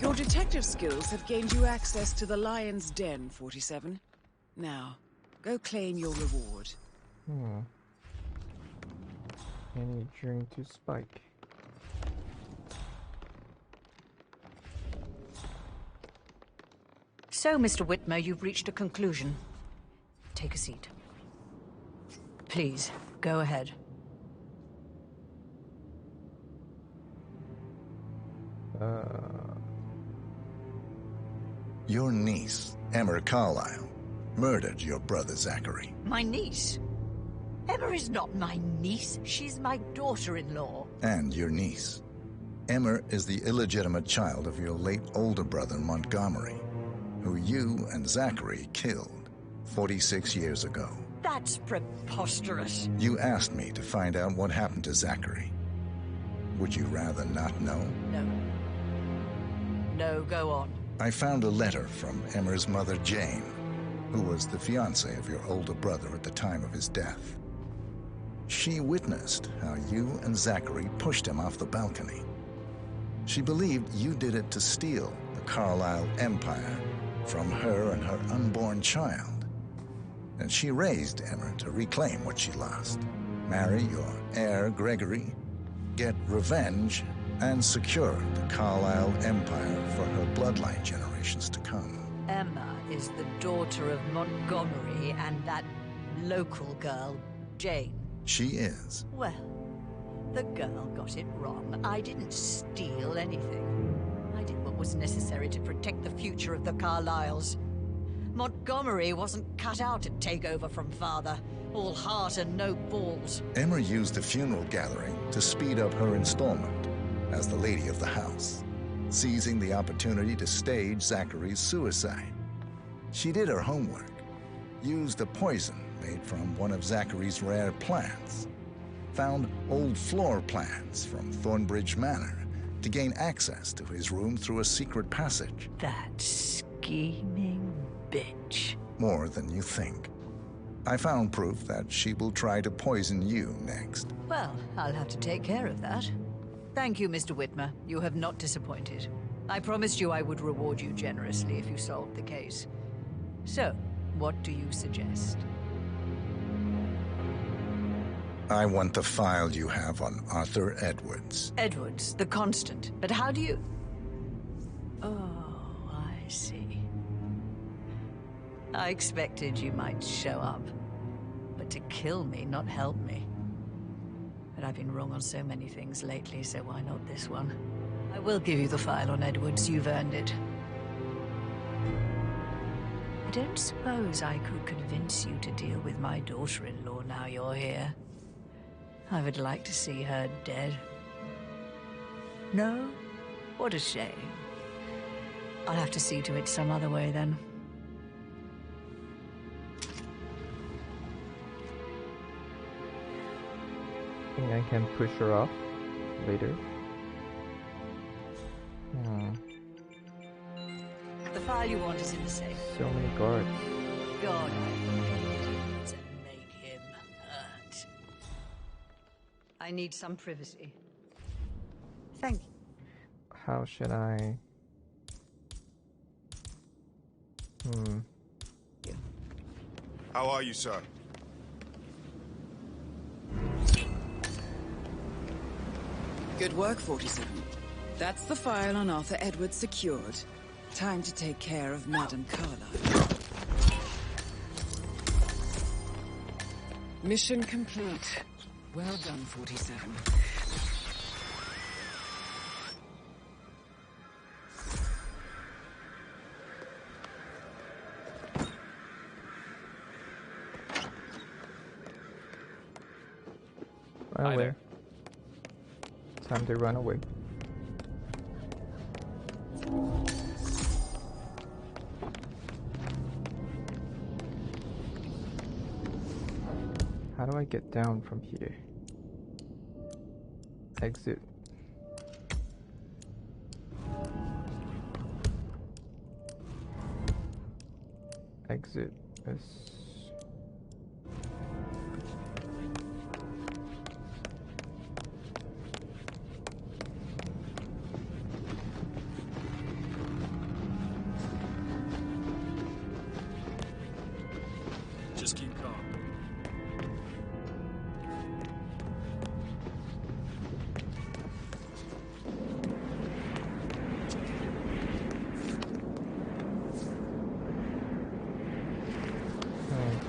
Your detective skills have gained you access to the Lion's Den, 47. Now, go claim your reward. Any drink to spike. So, Mr. Whitmer, you've reached a conclusion. Take a seat. Please, go ahead. Your niece, Emma Carlisle, murdered your brother Zachary. My niece? Emma is not my niece. She's my daughter-in-law. And your niece. Emma is the illegitimate child of your late older brother Montgomery, who you and Zachary killed 46 years ago. That's preposterous. You asked me to find out what happened to Zachary. Would you rather not know? No. No, go on. I found a letter from Emma's mother, Jane, who was the fiancée of your older brother at the time of his death. She witnessed how you and Zachary pushed him off the balcony. She believed you did it to steal the Carlisle empire from her and her unborn child. And she raised Emma to reclaim what she lost, marry your heir, Gregory, get revenge, and secure the Carlisle empire for her bloodline generations to come. Emma is the daughter of Montgomery and that local girl, Jane. She is. Well, the girl got it wrong. I didn't steal anything. I did what was necessary to protect the future of the Carlisles. Montgomery wasn't cut out to take over from father. All heart and no balls. Emma used the funeral gathering to speed up her installment as the lady of the house, seizing the opportunity to stage Zachary's suicide. She did her homework, used a poison made from one of Zachary's rare plants, found old floor plans from Thornbridge Manor to gain access to his room through a secret passage. That scheming bitch. More than you think. I found proof that she will try to poison you next. Well, I'll have to take care of that. Thank you, Mr. Whitmer. You have not disappointed. I promised you I would reward you generously if you solved the case. So, what do you suggest? I want the file you have on Arthur Edwards. Edwards, the Constant. But how do you... Oh, I see. I expected you might show up. But to kill me, not help me. But I've been wrong on so many things lately, so why not this one? I will give you the file on Edwards. You've earned it. I don't suppose I could convince you to deal with my daughter-in-law now you're here. I would like to see her dead. No? What a shame. I'll have to see to it some other way then. Think I can push her off later. The file you want is in the safe. So many guards. God, I hate Edwards and make him hurt. I need some privacy. Thank you. How should I... How are you, sir? Good work, 47. That's the file on Arthur Edwards secured. Time to take care of Madame Carlisle. Mission complete. Well done, 47. Run away. Time to run away. How do I get down from here? Exit. Exit is... Just keep calm.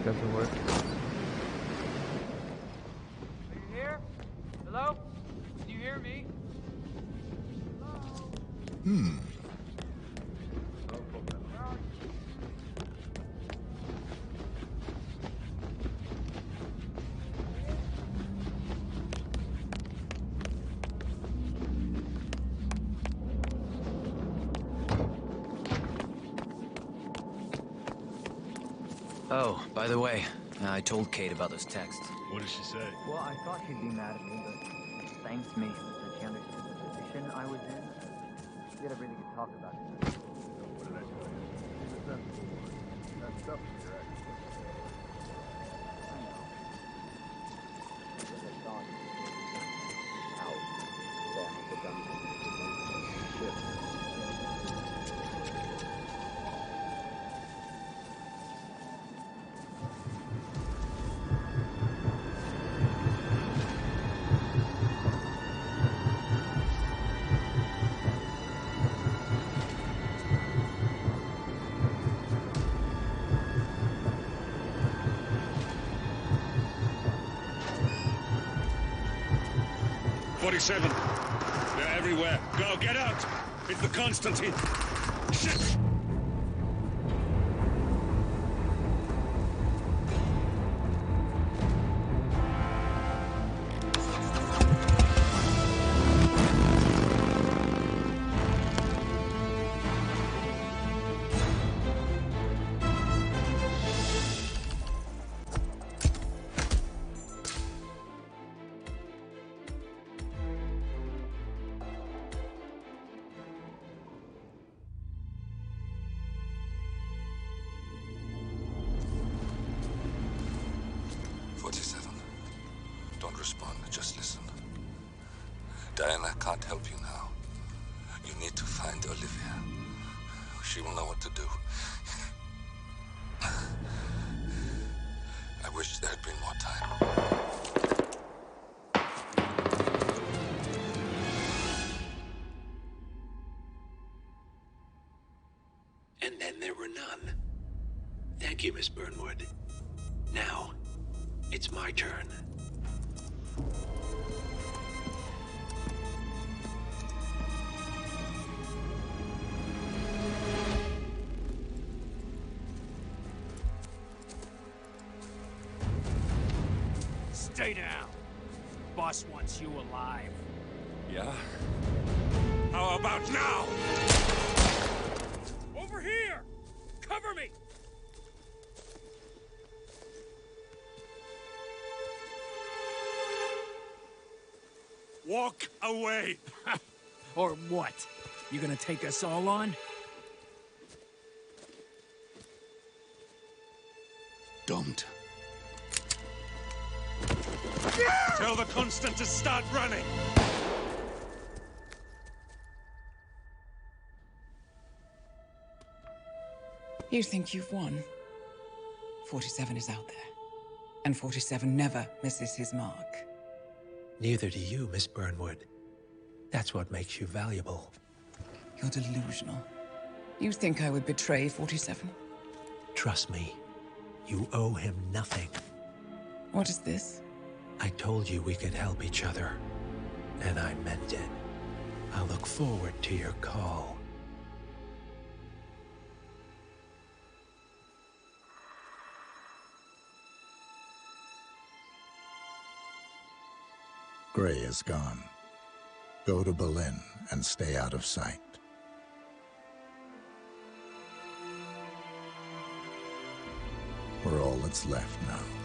Doesn't work. Are you here? Hello? Can you hear me? Oh, by the way, I told Kate about those texts. What did she say? Well, I thought she'd be mad at me, but she thanked me that she understood the position I was in. We had a really good talk about it. What did I tell you? She's a sensible woman. That stuff is your ex. I know. Because I thought out there the guns ship. They're everywhere. Go, get out! It's the Constantine! Shit! Diana can't help you now. You need to find Olivia. She will know what to do. I wish there had been more time. And then there were none. Thank you, Miss Burnwood. Now, it's my turn. Stay down. Boss wants you alive. Yeah? How about now? Over here! Cover me! Walk away! Or what? You gonna take us all on? Don't. Tell the Constant to start running! You think you've won? 47 is out there. And 47 never misses his mark. Neither do you, Miss Burnwood. That's what makes you valuable. You're delusional. You think I would betray 47? Trust me, you owe him nothing. What is this? I told you we could help each other, and I meant it. I'll look forward to your call. Gray is gone. Go to Berlin and stay out of sight. We're all that's left now.